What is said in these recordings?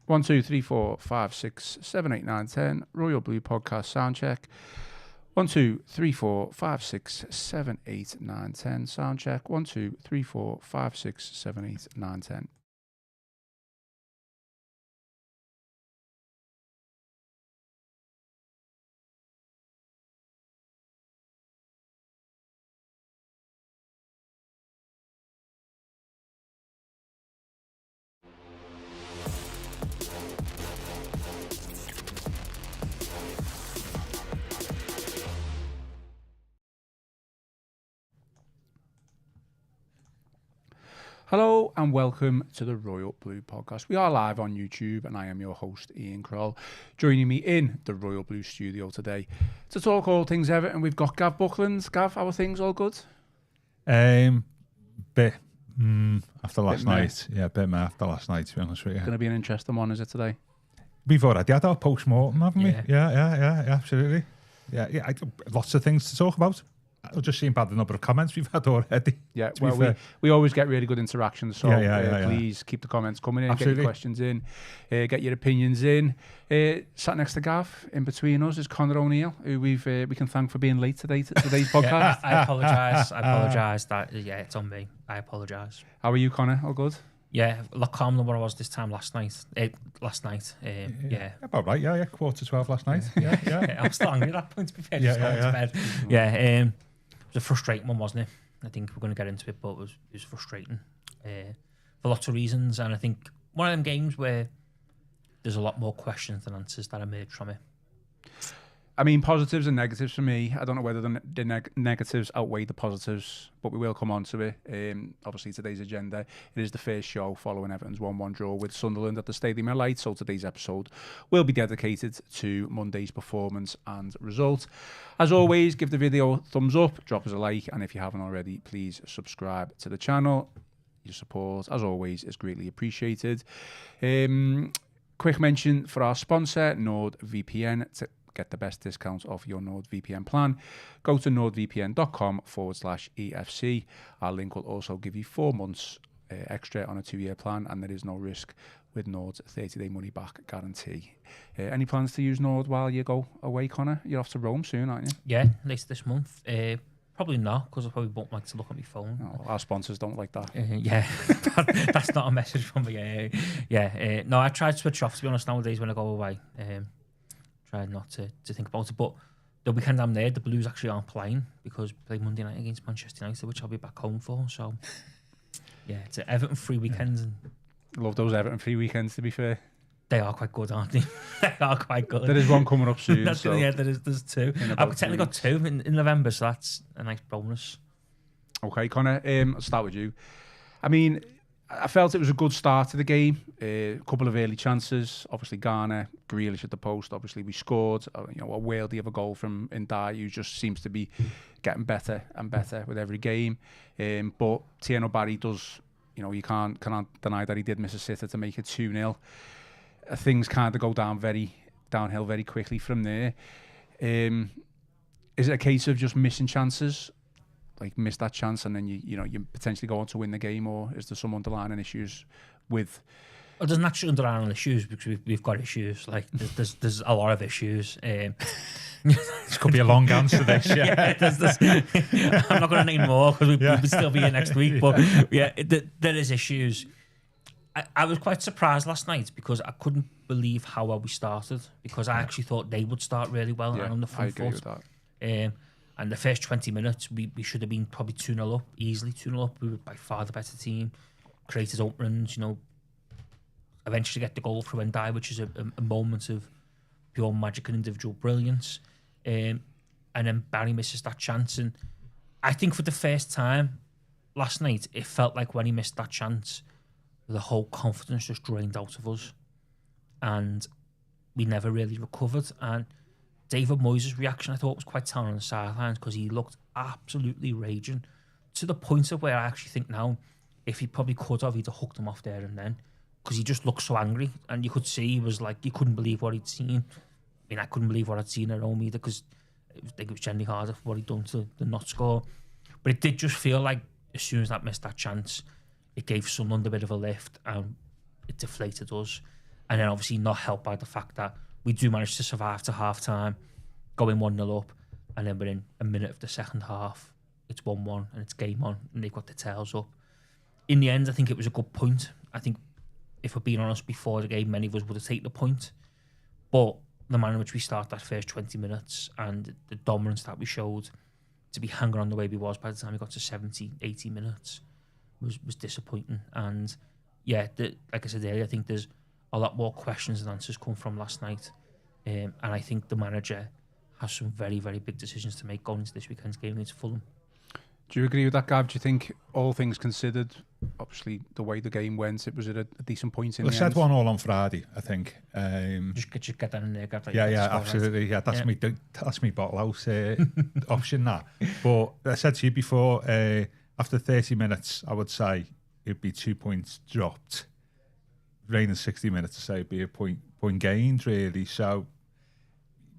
1, 2, 3, 4, 5, 6, 7, 8, 9, 10. Royal Blue Podcast sound check. 1, 2, 3, 4, 5, 6, 7, 8, 9, 10. Sound check. 1, 2, 3, 4, 5, 6, 7, 8, 9, 10. Hello and welcome to the Royal Blue Podcast. We are live on YouTube and I am your host Ian Croll. Joining me in the Royal Blue studio today to talk all things Everton, we've got Gav Buckland. Gav, how are things? All good? Bit after last night. Yeah, a bit after last night, to be honest with you. Going to be an interesting one, is it, today? We've already had our post-mortem, haven't we? Yeah. Yeah, absolutely. Yeah, lots of things to talk about. I've just seen by the number of comments we've had already. Yeah, well, we always get really good interactions, so please keep the comments coming in, Absolutely. get your questions in, get your opinions in. Sat next to Gav, in between us, is Connor O'Neill, who we can thank for being late today to today's podcast. I apologise. It's on me. I apologise. How are you, Connor? All good? Yeah, a lot calmer than what I was this time last night. Yeah. About right, yeah. 11:45 last night. Yeah. I was still angry at that point, to be fair. Yeah, Just going to bed. Yeah, it was a frustrating one, wasn't it? I think we're going to get into it, but it was frustrating for lots of reasons. And I think one of them games where there's a lot more questions than answers that emerge from it. I mean, positives and negatives for me. I don't know whether the negatives outweigh the positives, but we will come on to it. Obviously, today's agenda, it is the first show following Everton's 1-1 draw with Sunderland at the Stadium of Light, so today's episode will be dedicated to Monday's performance and result. As always, give the video a thumbs up, drop us a like, and if you haven't already, please subscribe to the channel. Your support, as always, is greatly appreciated. Quick mention for our sponsor, NordVPN, to get the best discounts off your NordVPN plan. Go to nordvpn.com/EFC. Our link will also give you 4 months extra on a 2-year plan, and there is no risk with Nord's 30-day money-back guarantee. Any plans to use Nord while you go away, Connor? You're off to Rome soon, aren't you? Yeah, later this month. Probably not, because I probably won't like to look at my phone. No, our sponsors don't like that. Yeah, that's not a message from me. No, I try to switch off, to be honest, nowadays when I go away. Try not to think about it. But the weekend I'm there, the Blues actually aren't playing because we play Monday night against Manchester United, which I'll be back home for. So, yeah, it's an Everton free weekend. And love those Everton free weekends, to be fair. they are quite good, aren't they? They are quite good. There is one coming up soon. Yeah, there's 2. I've technically got 2 in November, so that's a nice bonus. Okay, Connor, I'll start with you. I mean, I felt it was a good start to the game. A couple of early chances. Obviously, Garner, Grealish at the post. Obviously, we scored. A worldie of a goal from Ndai, who just seems to be getting better and better with every game. But Tieno Barry does, you can't deny that he did miss a sitter to make it 2-0. Things kind of go downhill very quickly from there. Is it a case of just missing chances? Like miss that chance and then you potentially go on to win the game, or is there some underlying issues with? Well, there's naturally underlying issues because we've got issues. Like there's a lot of issues. This could be a long answer. This, yeah. I'm not going to name more because we'll still be here next week. But yeah, there is issues. I was quite surprised last night because I couldn't believe how well we started, because I actually thought they would start really well and on the front foot. With that. And the first 20 minutes, we should have been probably 2-0 up, easily 2-0 up. We were by far the better team. Created openings, eventually get the goal through Ndai, which is a moment of pure magic and individual brilliance. And then Barry misses that chance. And I think for the first time last night, it felt like when he missed that chance, the whole confidence just drained out of us. And we never really recovered. And David Moyes' reaction, I thought, was quite telling on the sidelines, because he looked absolutely raging, to the point of where I actually think now, if he probably could have, he'd have hooked him off there and then, because he just looked so angry, and you could see he was like, he couldn't believe what he'd seen. I mean, I couldn't believe what I'd seen at home either, because I think it was generally harder for what he'd done to not score. But it did just feel like as soon as that missed that chance, it gave Sunderland a bit of a lift and it deflated us. And then obviously not helped by the fact that we do manage to survive to half time, going 1-0 up, and then within a minute of the second half, it's 1-1 and it's game on, and they've got the tails up. In the end, I think it was a good point. I think, if we're being honest, before the game, many of us would have taken the point. But the manner in which we start that first 20 minutes and the dominance that we showed, to be hanging on the way we was by the time we got to 70, 80 minutes was disappointing. And yeah, like I said earlier, I think there's a lot more questions and answers come from last night. And I think the manager has some very, very big decisions to make going into this weekend's game against Fulham. Do you agree with that, Gav? Do you think, all things considered, obviously the way the game went, it was at a decent point in the end? I said 1-1 on Friday, I think. Just get that in there, Gav. Yeah, absolutely. Right. Yeah, that's me bottle house option, that. But I said to you before, after 30 minutes, I would say it'd be 2 points dropped. Remaining 60 minutes, to say it'd be a point gained, really. So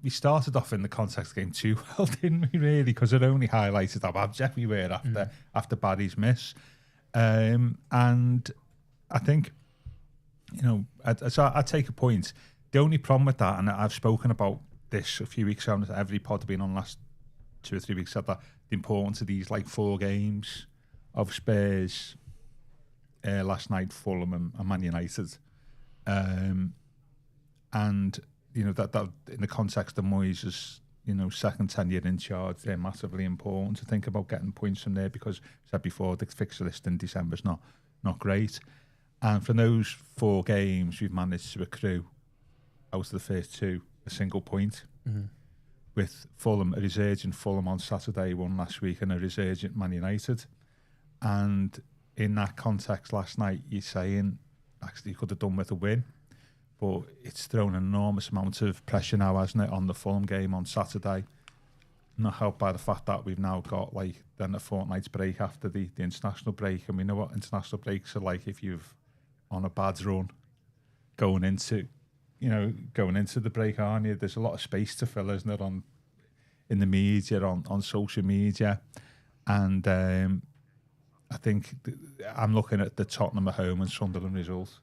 we started off in the context game too well, didn't we, really? Because it only highlighted how abject we were after Barry's miss. And I think, I take a point. The only problem with that, and I've spoken about this a few weeks ago, every pod been on last 2 or 3 weeks, said that the importance of these 4 games of Spurs, last night, Fulham and Man United. And that in the context of Moyes' second tenure in charge, they're massively important to think about getting points from there, because, I said before, the fixture list in December is not great. And from those 4 games, we've managed to accrue, out of the first 2, a single point. Mm-hmm. With Fulham, a resurgent Fulham on Saturday, one last week, and a resurgent Man United. And in that context last night, you're saying, actually, you could have done with a win. But it's thrown an enormous amount of pressure now, hasn't it, on the Fulham game on Saturday. Not helped by the fact that we've now got then a fortnight's break after the international break. And we know what international breaks are like if you've on a bad run going into the break, aren't you? There's a lot of space to fill, isn't it, in the media, on social media. And I think I'm looking at the Tottenham at home and Sunderland results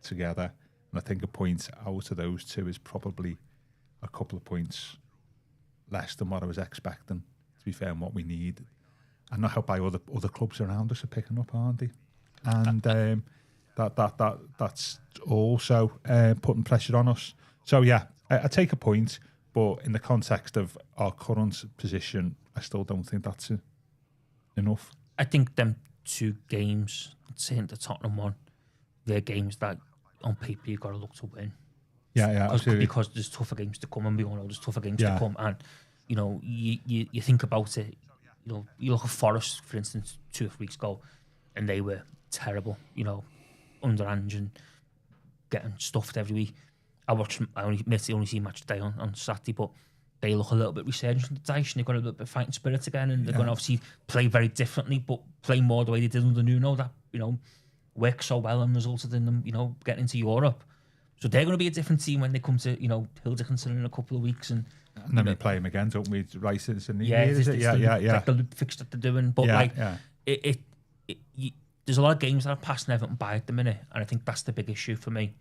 together. And I think a point out of those 2 is probably a couple of points less than what I was expecting, to be fair, and what we need. And not helped by other clubs around us are picking up, aren't they? And that's also putting pressure on us. So yeah, I take a point, but in the context of our current position, I still don't think that's enough. I think them 2 games, saying the Tottenham one, they're games that on paper you've got to look to win. Yeah, absolutely. Because there's tougher games to come, and we all know there's tougher games to come. And you think about it. You look at Forest, for instance, 2 or 3 weeks ago, and they were terrible. Under and getting stuffed every week. I only see match today on Saturday, but they look a little bit resurgent in the dice, and they've got a little bit of fighting spirit again, and they're going to obviously play very differently, but play more the way they did under Nuno. That worked so well and resulted in them, getting into Europe. So they're going to be a different team when they come to, Hill Dickinson in a couple of weeks. And then we play them again, don't we? Right, it's in the year, is it? Yeah. The fix that they're doing. But there's a lot of games that are passing Everton by at the minute, and I think that's the big issue for me.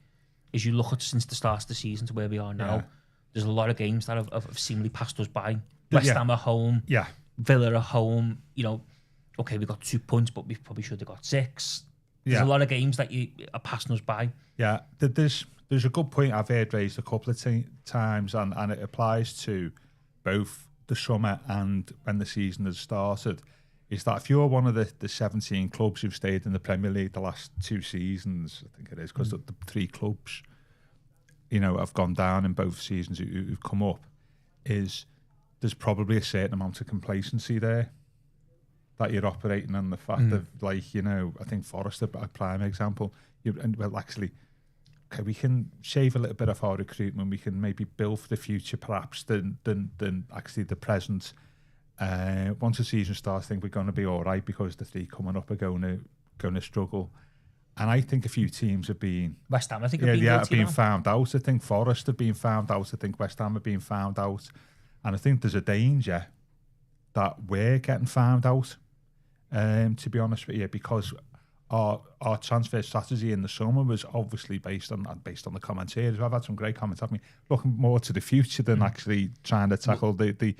Is you look at since the start of the season to where we are now, there's a lot of games that have seemingly passed us by. West Ham at home, Villa at home. Okay, we got 2 points, but we probably should have got 6. There's a lot of games that are passing us by. Yeah, there's a good point I've heard raised a couple of times, and it applies to both the summer and when the season has started, is that if you're one of the 17 clubs who've stayed in the Premier League the last 2 seasons, I think it is, because the 3 clubs, have gone down in both seasons who've come up, is there's probably a certain amount of complacency there that you're operating on the fact of, I think Forest, a prime example, we can shave a little bit of our recruitment, we can maybe build for the future perhaps than actually the present. Once the season starts, I think we're going to be all right, because the 3 coming up are going to struggle. And I think a few teams have been... West Ham, I think, have been found out. I think Forest have been found out. I think West Ham have been found out. And I think there's a danger that we're getting found out, to be honest with you, because our transfer strategy in the summer was obviously based on the comments here. I've had some great comments, haven't we? Looking more to the future than actually trying to tackle the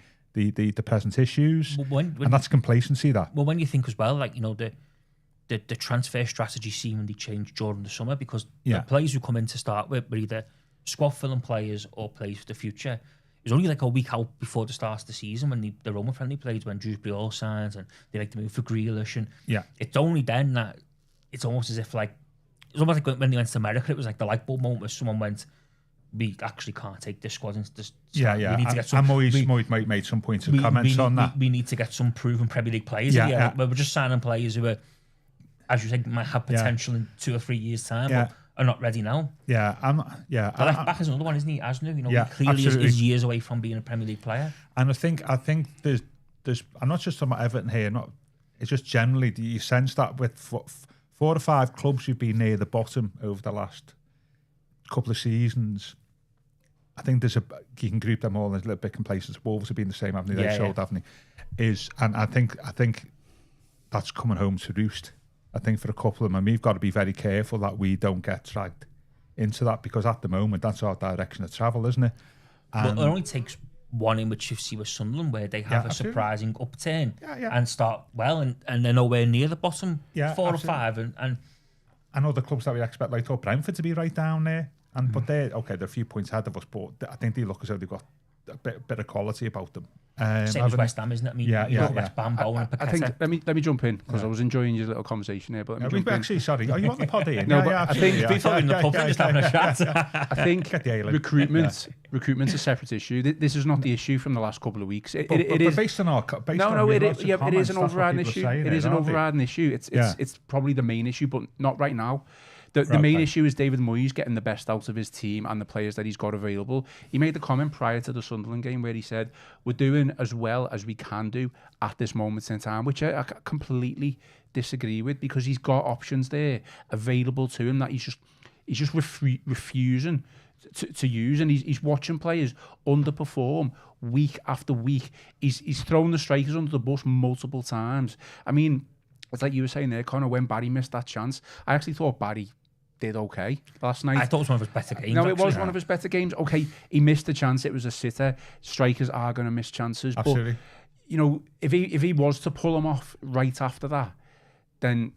present issues. And that's complacency. That. Well, when you think as well, like, you know, the transfer strategy seemingly changed during the summer because the players who come in to start with were either squad filling players or players for the future. It was only like a week out before the start of the season when the Roma friendly played, when Dewsbury all signs and they like to move for Grealish, and it's only then that it's almost as if like it's almost like when they went to America, it was like the light bulb moment where someone went, we actually can't take this squad into this. We need to get some. And Moyes made some points of comments on that. We need to get some proven Premier League players. We're just signing players who are, as you said, might have potential in 2 or 3 years' time, but are not ready now. Back is another one, isn't he? Asnu, you know, he clearly is years away from being a Premier League player. And I think there's I'm not just talking about Everton here. It's just generally, do you sense that with 4 or 5 clubs who've been near the bottom over the last couple of seasons? I think you can group them all as a little bit complacent. Wolves have been the same, haven't they? They've sold, haven't they? And I think that's coming home to roost. I think for a couple of them, and we've got to be very careful that we don't get dragged into that, because at the moment that's our direction of travel, isn't it? But it only takes one in which you see with Sunderland where they have a surprising upturn and start well, and they're nowhere near the bottom 4 or 5, and other clubs that we expect, like Brentford, to be right down there, but they're a few points ahead of us, but I think they look as though they've got a bit of quality about them. Same as West Ham, isn't it? I mean, West Ham, Bowen, and I think let me jump in, because I was enjoying your little conversation here. But sorry, are you on the pod here? I think we thought in the pub just having a chat. I think recruitment's a separate issue. This is not the issue from the last couple of weeks. It is based on it is an overriding issue. It is an overriding issue. It's probably the main issue, but not right now. The main issue is David Moyes getting the best out of his team and the players that he's got available. He made the comment prior to the Sunderland game where he said, we're doing as well as we can do at this moment in time, which I completely disagree with, because he's got options there available to him that he's just refusing to use, and he's watching players underperform week after week. He's thrown the strikers under the bus multiple times. I mean, it's like you were saying there, Connor, when Barry missed that chance, I actually thought Barry did okay last night. I thought it was one of his better games. No, it was one of his better games. Okay, he missed the chance. It was a sitter. Strikers are going to miss chances. Absolutely. But, you know, if he was to pull him off right after that, then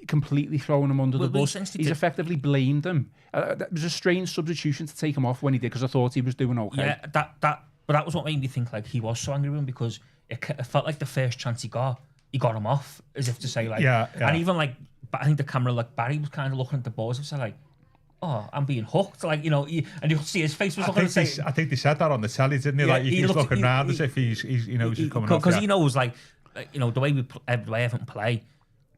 completely throwing him under the bus, he's effectively blamed him. It was a strange substitution to take him off when he did, because I thought he was doing okay. Yeah, but that was what made me think like he was so angry with him, because it felt like the first chance he got him off, as if to say like, and even like, I think the camera, like Barry was kind of looking at the balls and said like, oh, I'm being hooked, like, you know, and you could see his face was looking. I think they said that on the telly, didn't they? Like he's looking around as if he's he's coming off, because he knows, like, you know, the way Everton play.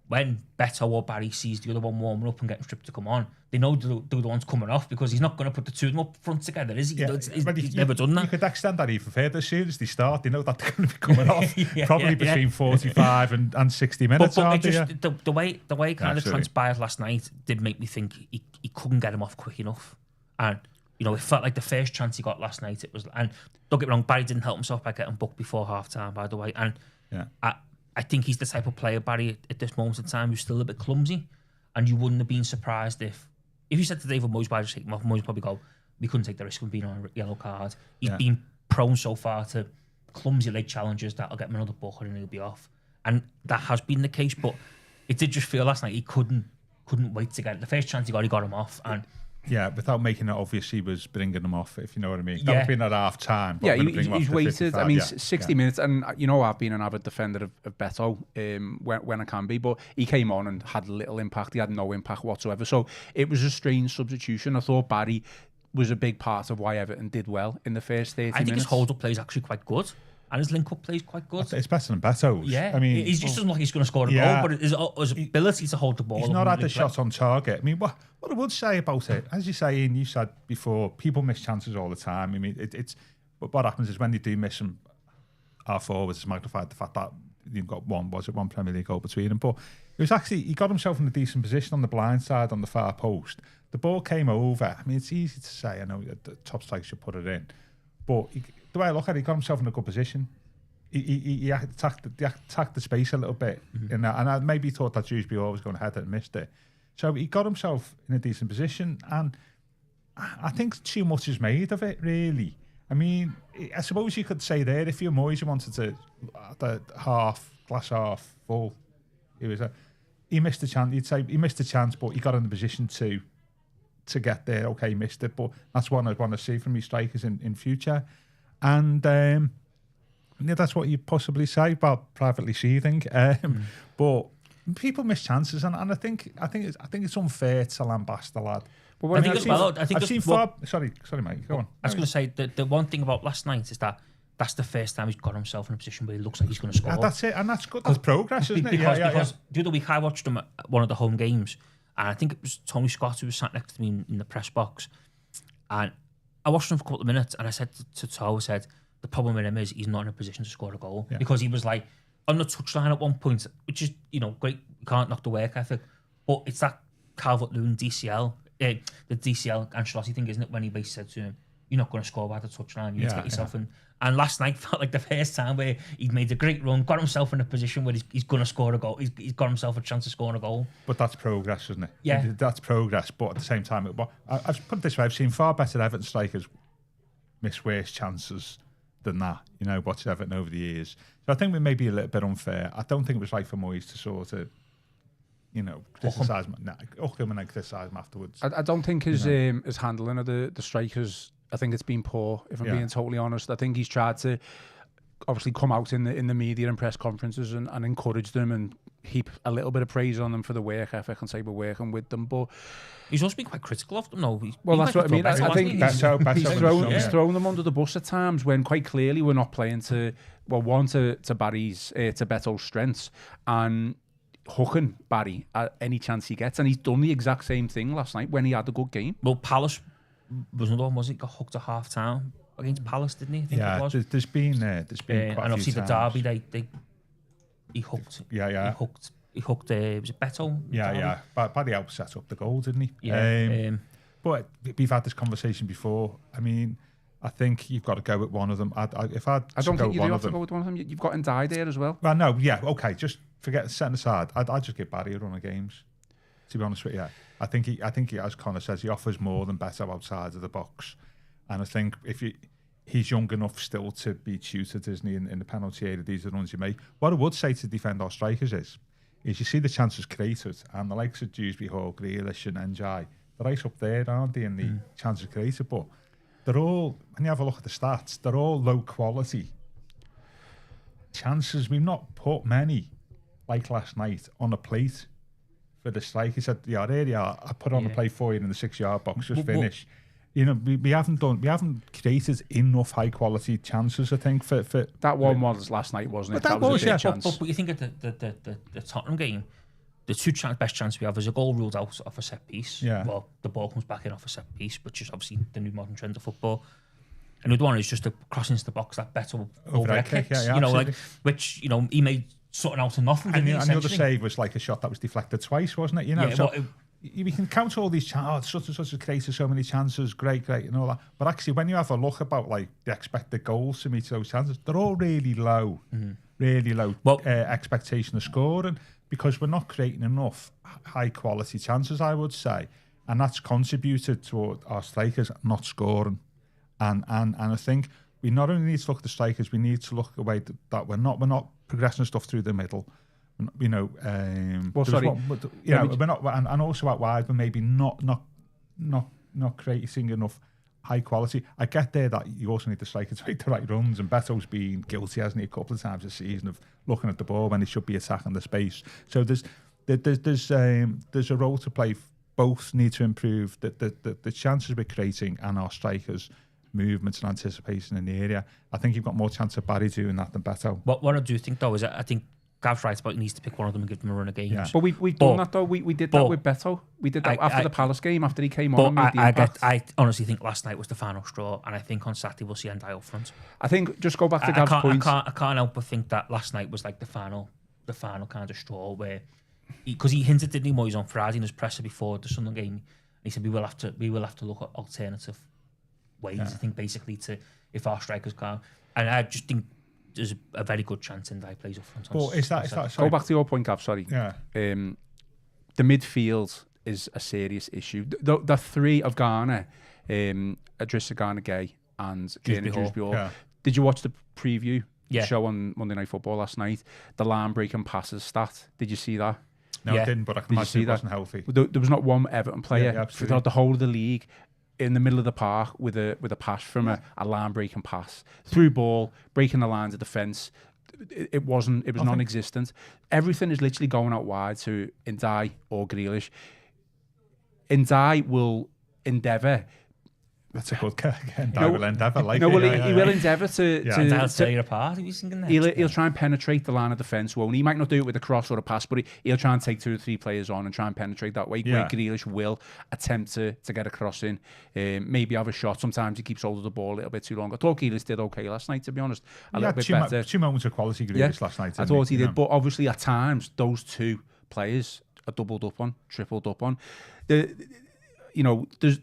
When Beto or Barry sees the other one warming up and getting stripped to come on, they know the other one's coming off, because he's not going to put the two of them up front together, is he? He's never done that. You could extend that even further. As soon as they start, they know that they're going to be coming off probably between 45 and 60 minutes. But the way it kind of transpired last night did make me think he couldn't get him off quick enough. And, you know, it felt like the first chance he got last night, it was, and don't get me wrong, Barry didn't help himself by getting booked before half-time, by the way. And I think he's the type of player, Barry, at this moment in time, who's still a bit clumsy. And you wouldn't have been surprised if you said to David Moyes, Barry, just take him off, Moyes would probably go, we couldn't take the risk of being on a yellow card. He's been prone so far to clumsy late challenges that'll get him another booker and he'll be off. And that has been the case, but it did just feel last night he couldn't wait to get it. The first chance he got him off. And without making it obvious he was bringing them off, if you know what I mean. That would have been at half time. He's waited. I mean, 60 minutes, and you know, I've been an avid defender of Beto when I can be, but he came on and had little impact. He had no impact whatsoever. So it was a strange substitution. I thought Barry was a big part of why Everton did well in the first 30 minutes. I think his hold-up play is actually quite good. And his link-up play is quite good. It's better than Beto's. Yeah, I mean, he just doesn't look like he's going to score a goal, but his ability to hold the ball. He's not had the shot on target. I mean, what I would say about it, as you say, Ian, you said before, people miss chances all the time. I mean, it's but what happens is when they do miss them, our forwards has magnified the fact that you've got one Premier League goal between them. But it was actually, he got himself in a decent position on the blind side on the far post. The ball came over. I mean, it's easy to say. I know the top strikes should put it in, but the way I look at it, he got himself in a good position. he attacked the space a little bit, and I maybe thought that Dewsbury Hall was going to head it and missed it. So he got himself in a decent position, and I think too much is made of it, really. I mean, I suppose you could say there, if you're Moyes, you wanted to, the glass half full, he missed the chance. You'd say he missed the chance, but he got in the position to get there. Okay, he missed it, but that's what I want to see from his strikers in future. And that's what you possibly say about privately seething. But people miss chances, and I think it's unfair to lambast the lad. But I think as well. I've seen far. Sorry, mate. Go on. I was going to say the one thing about last night is that's the first time he's got himself in a position where he looks like he's going to score. That's it, and that's good. That's progress, isn't it? Because the other week I watched him at one of the home games, and I think it was Tony Scott who was sat next to me in the press box, and I watched him for a couple of minutes, and I said to Toe, the problem with him is he's not in a position to score a goal because he was like on the touchline at one point, which is great. You can't knock the work ethic, but it's that Calvert-Lewin DCL. The DCL Ancelotti thing, isn't it? When he basically said to him, "You're not going to score by the touchline. You need to get yourself in." And last night felt like the first time where he'd made a great run, got himself in a position where he's going to score a goal. He's got himself a chance of scoring a goal. But that's progress, isn't it? Yeah, that's progress. But at the same time, I've put it this way: I've seen far better Everton strikers miss worse chances than that. Watching Everton over the years. So I think we may be a little bit unfair. I don't think it was right for Moyes to sort of, criticise him and then criticise him afterwards. I don't think his handling of the strikers, I think it's been poor, if I'm being totally honest. I think he's tried to obviously come out in the media and press conferences and encourage them and heap a little bit of praise on them for the work ethic and say we're working with them. But he's also been quite critical of them, though. That's what I mean. I think he's thrown them under the bus at times when quite clearly we're not playing to Barry's, to Beto's strengths, and hooking Barry at any chance he gets, and he's done the exact same thing last night when he had a good game. Well, Palace was another one, wasn't it? Got hooked at half time against Palace, didn't he? I think it was. There's been quite and obviously the derby, he hooked. He hooked. Was it Beto? Barry helped set up the goal, didn't he? Yeah. But we've had this conversation before. I mean, I think you've got to go with one of them. I don't think you do have to go with one of them. You've got Ndiaye there as well. Well, no, okay. Just setting aside. I'd just give Barry a run of games. To be honest with you, I think he, as Connor says, he offers more than Beto outside of the box. And I think he's young enough still to be tutored, isn't he, in the penalty area, these are the runs you make. What I would say to defend our strikers is you see the chances created, and the likes of Dewsbury Hall, Grealish and Ndiaye, they're right up there, aren't they, in the chances created, but they're all, when you have a look at the stats, they're all low quality chances. We've not put many, like last night, on a plate for the strike. He said, there you are, I put on a plate for you in the 6-yard box, just finish. We haven't created enough high quality chances, I think, for that one was last night, wasn't it? That was a big chance. But you think of the Tottenham game, the best chance we have is a goal ruled out off a set piece. Yeah. Well, the ball comes back in off a set piece, which is obviously the new modern trend of football. And the other one is just a cross into the box that Beto overhead kicks. Which he made something out of nothing. And the other save was like a shot that was deflected twice, wasn't it? We can count all these chances. Such and such has created so many chances, great, and all that. But actually, when you have a look about like the expected goals from each of those chances, they're all really low, expectation of scoring, because we're not creating enough high quality chances, I would say, and that's contributed to our strikers not scoring. And I think we not only need to look at the strikers, we need to look at the way that we're not progressing stuff through the middle. We're not, and also out wide, we're maybe not creating enough high quality. I get there that you also need the striker to make the right runs, and Beto's been guilty, hasn't he, a couple of times this season of looking at the ball when he should be attacking the space. So there's a role to play. Both need to improve the chances we're creating and our strikers' movements and anticipation in the area. I think you've got more chance of Barry doing that than Beto. What I do think though is that I think Gav's right about he needs to pick one of them and give them a run of games. Yeah. But we've done that though. We did that with Beto. We did that after the Palace game, after he came on and made the impact. I honestly think last night was the final straw, and I think on Saturday we'll see Ndiaye up front. I think, just go back to Gav's point. I can't help but think that last night was like the final kind of straw where, because he hinted, didn't he, Moyes on Friday in his presser before the Sunderland game, and he said we will have to look at alternative ways. I think basically to, if our strikers can't, and I just think there's a very good chance Ndiaye plays up front. Well, is that Go sorry? back to your point, Gav, sorry. Yeah. The midfield is a serious issue. The three of Ghana, Idrissa Gana Gueye and Kieran Dewsbury Hall. Yeah. Did you watch the preview Yeah. show on Monday Night Football last night? The line breaking passes stat. Did you see that? No, Yeah. I didn't, but I can Did you imagine see it that? wasn't healthy. There was not one Everton player Yeah, absolutely. throughout the whole of the league in the middle of the park with a pass from a line breaking pass through ball, breaking the lines of defence. It was non-existent. Everything is literally going out wide to Ndiaye or Grealish. Ndiaye will endeavour. That's a good Ndiaye will endeavour. Like No, well, it, he will endeavour to. Yeah. I'll tear you apart if he's thinking that. He'll try and penetrate the line of defence. Won't he? He might not do it with a cross or a pass, but he'll try and take 2 or 3 players on and try and penetrate that way. Yeah. Where Grealish will attempt to get a cross in, maybe have a shot. Sometimes he keeps hold of the ball a little bit too long. I thought Grealish did okay last night, to be honest. A little bit better. 2 moments of quality Grealish last night. I thought he did, but obviously at times those 2 players are doubled up on, tripled up on. There's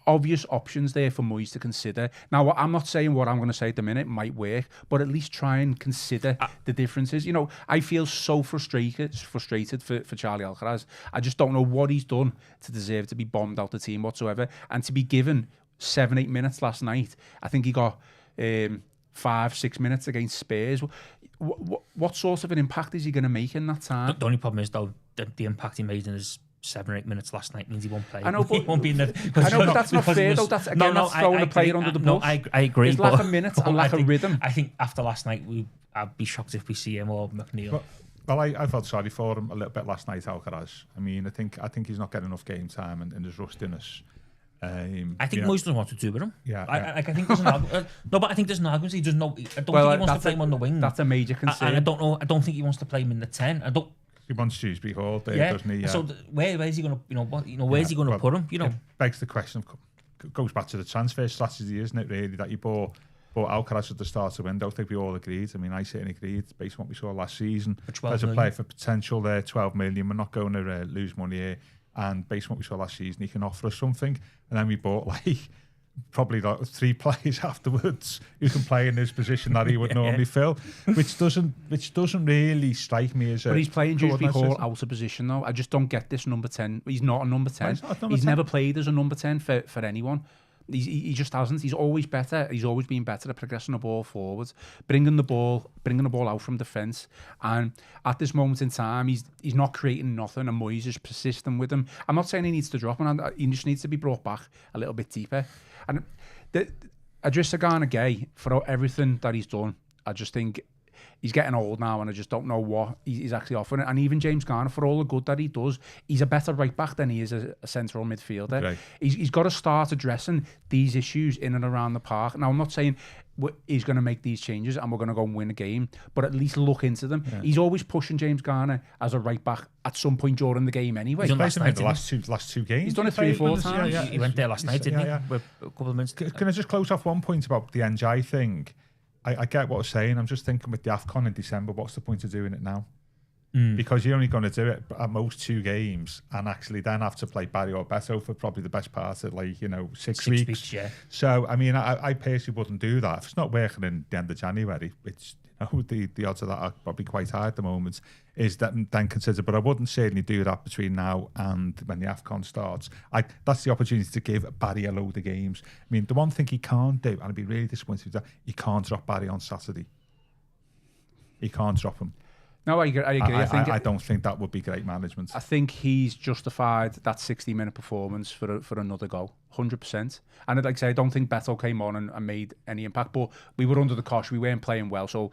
obvious options there for Moyes to consider. Now, I'm not saying what I'm going to say at the minute might work, but at least try and consider the differences. I feel so frustrated for Charlie Alcaraz. I just don't know what he's done to deserve to be bombed out the team whatsoever, and to be given 7-8 minutes last night. I think he got 5-6 minutes against Spurs. What sort of an impact is he going to make in that time? The only problem is, though, the impact he made in his 7 or 8 minutes last night means he won't play. I know, but he won't be in the. I know, but that's not fair, though. That's throwing a player under the bus. No, I agree. There's lack of minutes and lack of rhythm. I think after last night, I'd be shocked if we see him or McNeil. Well, I felt sorry for him a little bit last night, Alcaraz. I mean, I think he's not getting enough game time and there's rustiness. I think Moyes doesn't want to do with him. Yeah, I think there's an argument. No, but I think there's an argument. He doesn't know. I don't think he wants to play him on the wing. That's a major concern. I don't know. I don't think he wants to play him in the 10. He wants Dewsbury Hall there, doesn't he? Yeah. So where's he going to? Where's he going to put him? It begs the question. Goes back to the transfer strategy, isn't it? Really, that you bought Alcaraz at the start of the window. I think we all agreed. I mean, I certainly agreed based on what we saw last season. There's a player for potential there, 12 million. We're not going to lose money here. And based on what we saw last season, he can offer us something. And then we bought probably 3 players afterwards who can play in this position that he would normally fill, which doesn't really strike me as a. But he's playing Dewsbury Hall out of position though. I just don't get this number 10. He's not a number 10. He's never played as a number 10 for anyone. He just hasn't. He's always better. He's always been better at progressing the ball forwards, bringing the ball out from defence. And at this moment in time, he's not creating nothing. And Moyes is persistent with him. I'm not saying he needs to drop him. He just needs to be brought back a little bit deeper. And Idrissa Gana Gueye, for everything that he's done, I just think he's getting old now, and I just don't know what he's actually offering. And even James Garner, for all the good that he does, he's a better right back than he is a central midfielder. Right. He's got to start addressing these issues in and around the park. Now, I'm not saying he's going to make these changes and we're going to go and win a game, but at least look into them. Yeah. He's always pushing James Garner as a right back at some point during the game anyway. He's played him the last two games. He's done it 3 or 4 times. He went there last night, didn't he? With a couple of minutes. Can I just close off one point about the NJ thing? I get what I'm saying. I'm just thinking with the AFCON in December, what's the point of doing it now? Because you're only going to do it at most 2 games and actually then have to play Barry or Beto for probably the best part of 6 weeks. Yeah. So, I mean, I personally wouldn't do that. If it's not working in the end of January, which the odds of that are probably quite high at the moment, is that then consider. But I wouldn't certainly do that between now and when the AFCON starts. That's the opportunity to give Barry a load of games. I mean, the one thing he can't do, and I'd be really disappointed with that, he can't drop Barry on Saturday. He can't drop him. No, I agree. I don't think that would be great management. I think he's justified that 60-minute performance for another go, 100%. And like I say, I don't think Beto came on and made any impact, but we were under the cosh. We weren't playing well, so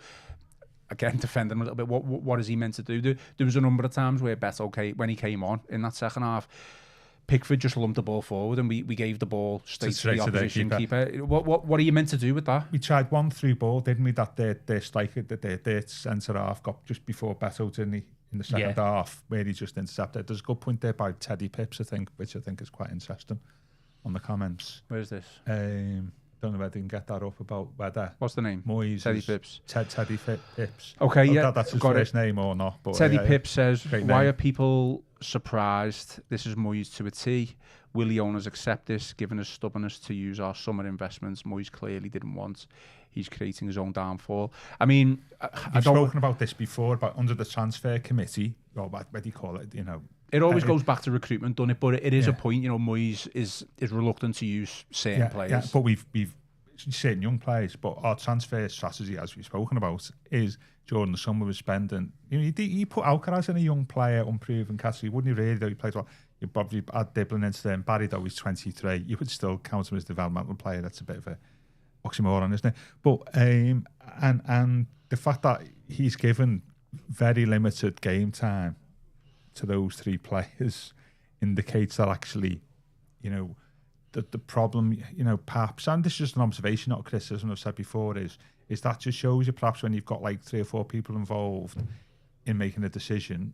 again, defending him a little bit. What is he meant to do? There was a number of times where Beto, when he came on in that second half, Pickford just lumped the ball forward and we gave the ball straight to the opposition keeper. What are you meant to do with that? We tried one through ball, didn't we? That their striker, their centre half got just before Beto, didn't he? In the second half, where he just intercepted. There's a good point there by Teddy Pips, I think, which I think is quite interesting on the comments. Where's this? don't know whether you can get that up about whether. What's the name? Moyes. Teddy Pips. Teddy Pips. Okay, yeah. That's his got first it. name or not. But Teddy Pips says, Great why name. are people surprised? This is Moyes to a T. Will the owners accept this, given his stubbornness to use our summer investments? Moyes clearly didn't want. He's creating his own downfall. I mean, I've spoken about this before, about under the transfer committee, or what do you call it, you know. It always goes back to recruitment, doesn't it? But it is Yeah. a point, you know, Moyes is reluctant to use certain players. Yeah, but we've certain young players, but our transfer strategy, as we've spoken about, is during the summer we're spending. You know, you put Alcaraz in a young player, unproven category, wouldn't you really? Though he played well, you probably add Diblin into there, and Barry, though he's 23, you would still count him as a developmental player. That's a bit of a oxymoron, isn't it? But and the fact that he's given very limited game time to those three players indicates that actually, you know, the problem, you know, perhaps, and this is just an observation, not a criticism, I've said before, is that just shows you perhaps when you've got like 3 or 4 people involved in making a decision,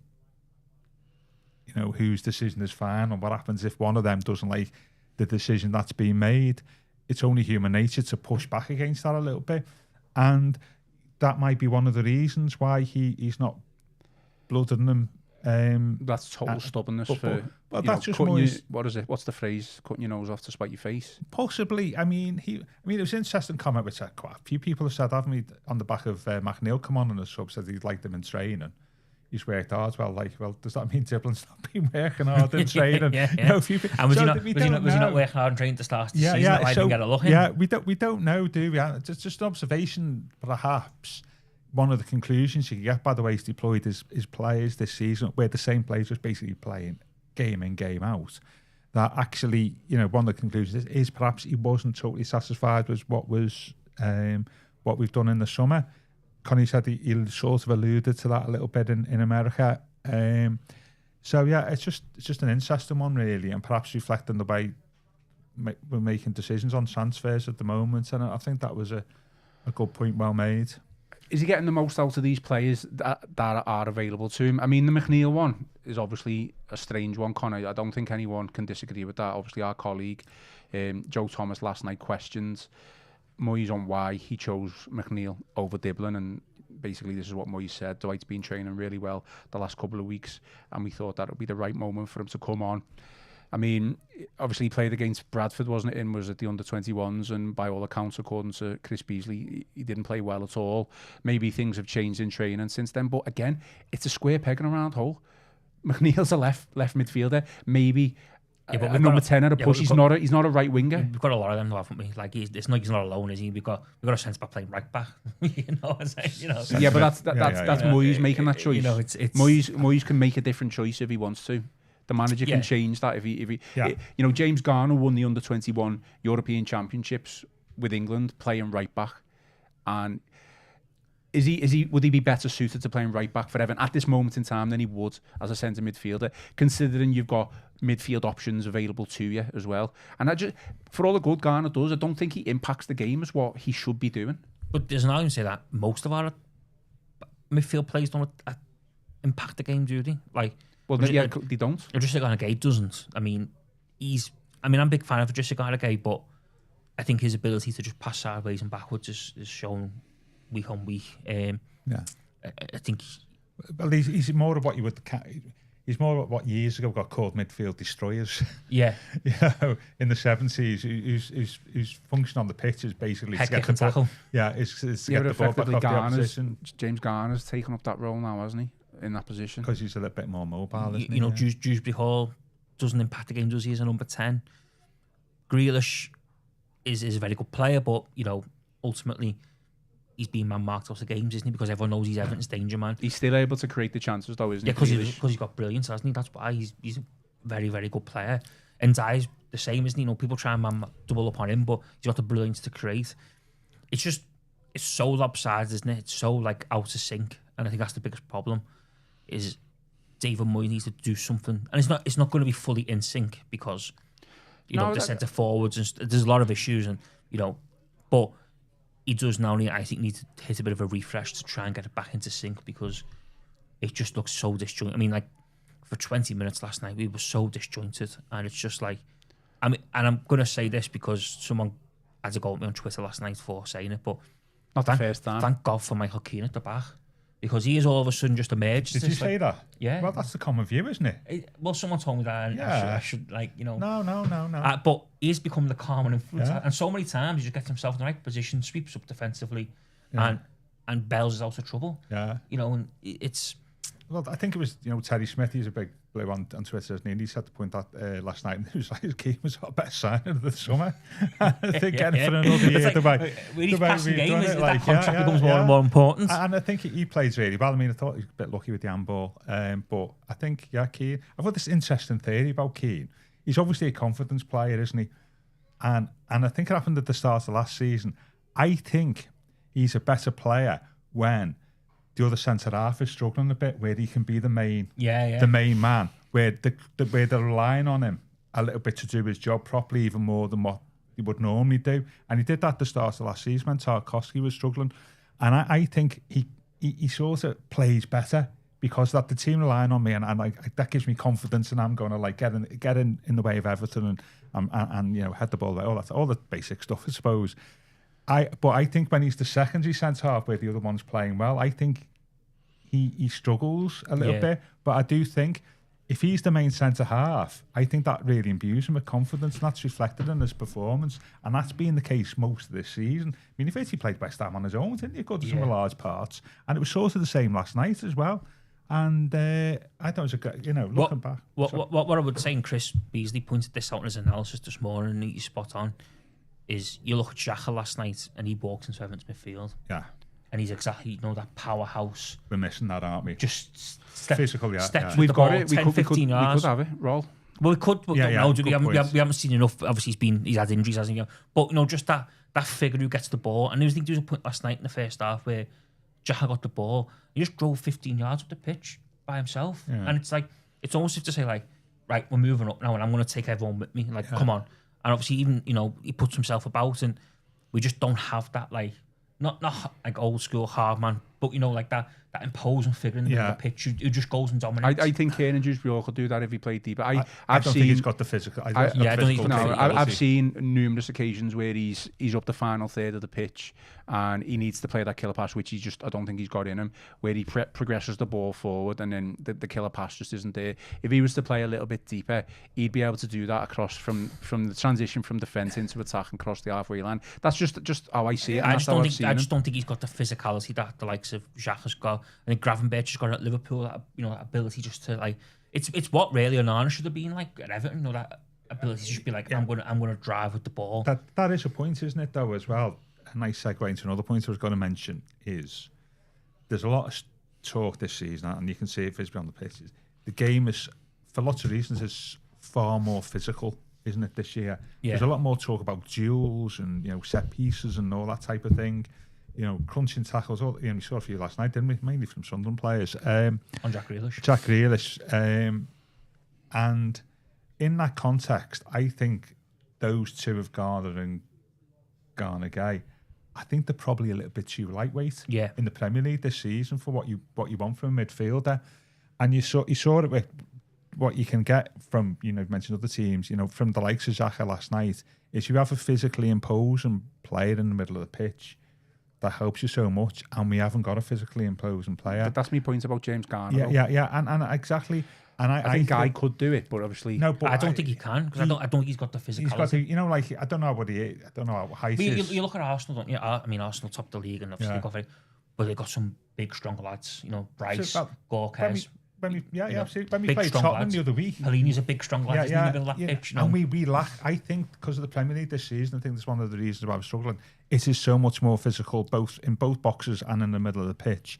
you know, whose decision is fine, and what happens if one of them doesn't like the decision that's being made. It's only human nature to push back against that a little bit, and that might be one of the reasons why he's not blooding them. That's total stubbornness but you that's know, just cutting Moyes. you, what is it? What's the phrase? Cutting your nose off to spite your face. Possibly. I mean, it was an interesting comment which quite a few people have said, haven't we, on the back of McNeil come on the sub, said he'd liked them in training. He's worked hard. Well, does that mean Diblin's not been working hard in training? Yeah. You know, few And was so he not working hard and training to start the season? Why didn't get a look in? Yeah, we don't know, do we? Just an observation, perhaps. One of the conclusions you can get by the way he's deployed his players this season, where the same players was basically playing game in, game out, that actually, you know, one of the conclusions is perhaps he wasn't totally satisfied with what we've done in the summer. Connie said he sort of alluded to that a little bit in America. So yeah, it's just an interesting one really, and perhaps reflecting the way we're making decisions on transfers at the moment. And I think that was a good point, well made. Is he getting the most out of these players that are available to him? I mean, the McNeil one is obviously a strange one, Connor. I don't think anyone can disagree with that. Obviously, our colleague, Joe Thomas, last night questioned Moyes on why he chose McNeil over Diblin, and basically this is what Moyes said. Dwight's been training really well the last couple of weeks, and we thought that would be the right moment for him to come on. I mean, obviously he played against Bradford, wasn't it? And was at the under-21s, and by all accounts, according to Chris Beasley, he didn't play well at all. Maybe things have changed in training since then, but again, it's a square peg in a round hole. McNeil's a left midfielder, maybe a number 10 at a push. He's not a right winger. We've got a lot of them, haven't we? Like it's not he's not alone, is he? We've got a sense about playing right back. You know what I'm saying? You know. Yeah, but that's Moyes making that choice. You know, it's Moyes can make a different choice if he wants to. The manager can change that if he you know, James Garner won the under-21 European Championships with England playing right back, and would he be better suited to playing right back for Everton at this moment in time than he would as a centre midfielder, considering you've got midfield options available to you as well? And for all the good Garner does, I don't think he impacts the game as what he should be doing. But there's an argument to say that most of our midfield players don't impact the game, do they? Like. Well, yeah, they don't. Idrissa Gay doesn't. I mean, I'm a big fan of Idrissa Gay, but I think his ability to just pass sideways and backwards is shown week on week. I think. Well, he's more of what you would. He's more of what years ago got called midfield destroyers. Yeah. You know, in the 70s, whose function on the pitch is basically to get the ball. Tackle. Yeah, it's to get the ball back off the opposition. James Garner's taken up that role now, hasn't he? In that position, because he's a little bit more mobile, isn't he? You know, Dewsbury Hall doesn't impact the game, does he? As a number 10, Grealish is a very good player, but you know, ultimately he's been man-marked out of games, isn't he? Because everyone knows he's Everton's danger man. He's still able to create the chances, though, isn't he? Yeah, because he's got brilliance, hasn't he? That's why he's a very, very good player. And Dye's the same, isn't he? You know, people try and double up on him, but he's got the brilliance to create. It's so lopsided, isn't it? It's so like out of sync, and I think that's the biggest problem. Is David Moyes needs to do something, and it's not going to be fully in sync because the centre forwards and there's a lot of issues, and you know, but he does now need to hit a bit of a refresh to try and get it back into sync, because it just looks so disjointed. I mean, like for 20 minutes last night we were so disjointed, and it's just like, I mean, and I'm going to say this because someone had to go at me on Twitter last night for saying it, but Not the first time. thank God for Michael Keane at the back, because he has all of a sudden just emerged. Did you say that? Yeah. Well, that's the common view, isn't it? Well, someone told me that, and I should like, you know. No. But he's become the calming influence, Yeah. and so many times he just gets himself in the right position, sweeps up defensively, and Bells is out of trouble. Yeah. You know, and it's. Well, I think it was, Terry Smith, he's a big blue on Twitter, isn't he? And he said to point out last night, and it was like his Keane was our best signing of the summer. I think getting for another year, when he's passing the game, that contract becomes more and more important. And I think he plays really well. I mean, I thought he was a bit lucky with the handball. But I think, Keane, I've got this interesting theory about Keane. He's obviously a confidence player, isn't he? And I think it happened at the start of last season. I think he's a better player when the other centre half is struggling a bit, where he can be the main man, where they're relying on him a little bit to do his job properly, even more than what he would normally do. And he did that at the start of last season when Tarkowski was struggling. And I think he sort of plays better because that the team relying on me, and that gives me confidence, and I'm going to like get in the way of Everton and head the ball away, all the basic stuff, I suppose. But I think when he's the secondary centre half where the other one's playing well, I think he struggles a little bit. But I do think if he's the main centre half, I think that really imbues him with confidence, and that's reflected in his performance. And that's been the case most of this season. I mean, he basically played West Ham on his own, didn't he? Goodison were large parts, and it was sort of the same last night as well. And I thought it was a good, looking back. What I would say, and Chris Beasley pointed this out in his analysis this morning, and he's spot on. Is you look at Xhaka last night and he walked into Everton's midfield. Yeah. And he's exactly, that powerhouse. We're missing that, aren't we? Just physical, steps We've got ball, it. 10, 15 yards. We could have it, Roll. Well, we could, but we haven't seen enough. Obviously, he's had injuries, hasn't he? But, just that figure who gets the ball. And I think there was a point last night in the first half where Xhaka got the ball. He just drove 15 yards up the pitch by himself. Yeah. And it's like, it's almost as if to say, like, right, we're moving up now and I'm going to take everyone with me. Like, come on. And obviously, even, he puts himself about, and we just don't have that, like, not like old school hard man, but, like that imposing figure in the middle of the pitch who just goes and dominates. I think Kane and Dewsbury could do that if he played deeper. I don't think he's got the physical. I've seen numerous occasions where he's up the final third of the pitch and he needs to play that killer pass, which I don't think he's got in him, where he progresses the ball forward and then the killer pass just isn't there. If he was to play a little bit deeper, he'd be able to do that across from the transition from defence into attack and cross the halfway line. That's just how I see it. I just don't think he's got the physicality that the likes of Xhaka's got. I think Gravenberch has got at Liverpool, that ability just to, like, it's what really Onana should have been like at Everton, that ability to just be like, I'm gonna drive with the ball. That is a point, isn't it, though, as well? A nice segue into another point I was going to mention is there's a lot of talk this season, and you can see it visibly on the pitches. The game is, for lots of reasons, is far more physical, isn't it, this year? Yeah. There's a lot more talk about duels and set pieces and all that type of thing. Crunching tackles. We saw a few last night, didn't we? Mainly from Sunderland players. On Jack Grealish. Jack Grealish. And in that context, I think those two of Garner and Garner Gay, I think they're probably a little bit too lightweight in the Premier League this season for what you want from a midfielder. And you saw it with what you can get from, mentioned other teams, from the likes of Xhaka last night, is you have a physically imposing player in the middle of the pitch. That helps you so much, and we haven't got a physically imposing player. That's my point about James Garner. Yeah, and exactly. And I think Guy could do it, but obviously no. But I don't think he can, because I don't think he's got the physicality. He's got I don't know what he is. I don't know how high he is. You look at Arsenal, don't you? I mean, Arsenal top the league, and obviously but they've got some big, strong lads. Bryce, Gorkes. Absolutely. When we played Tottenham the other week, Pelini's a big, strong lad. He's in the middle of that pitch. And we lack. I think because of the Premier League this season, I think that's one of the reasons why I'm struggling. It is so much more physical, both in both boxes and in the middle of the pitch.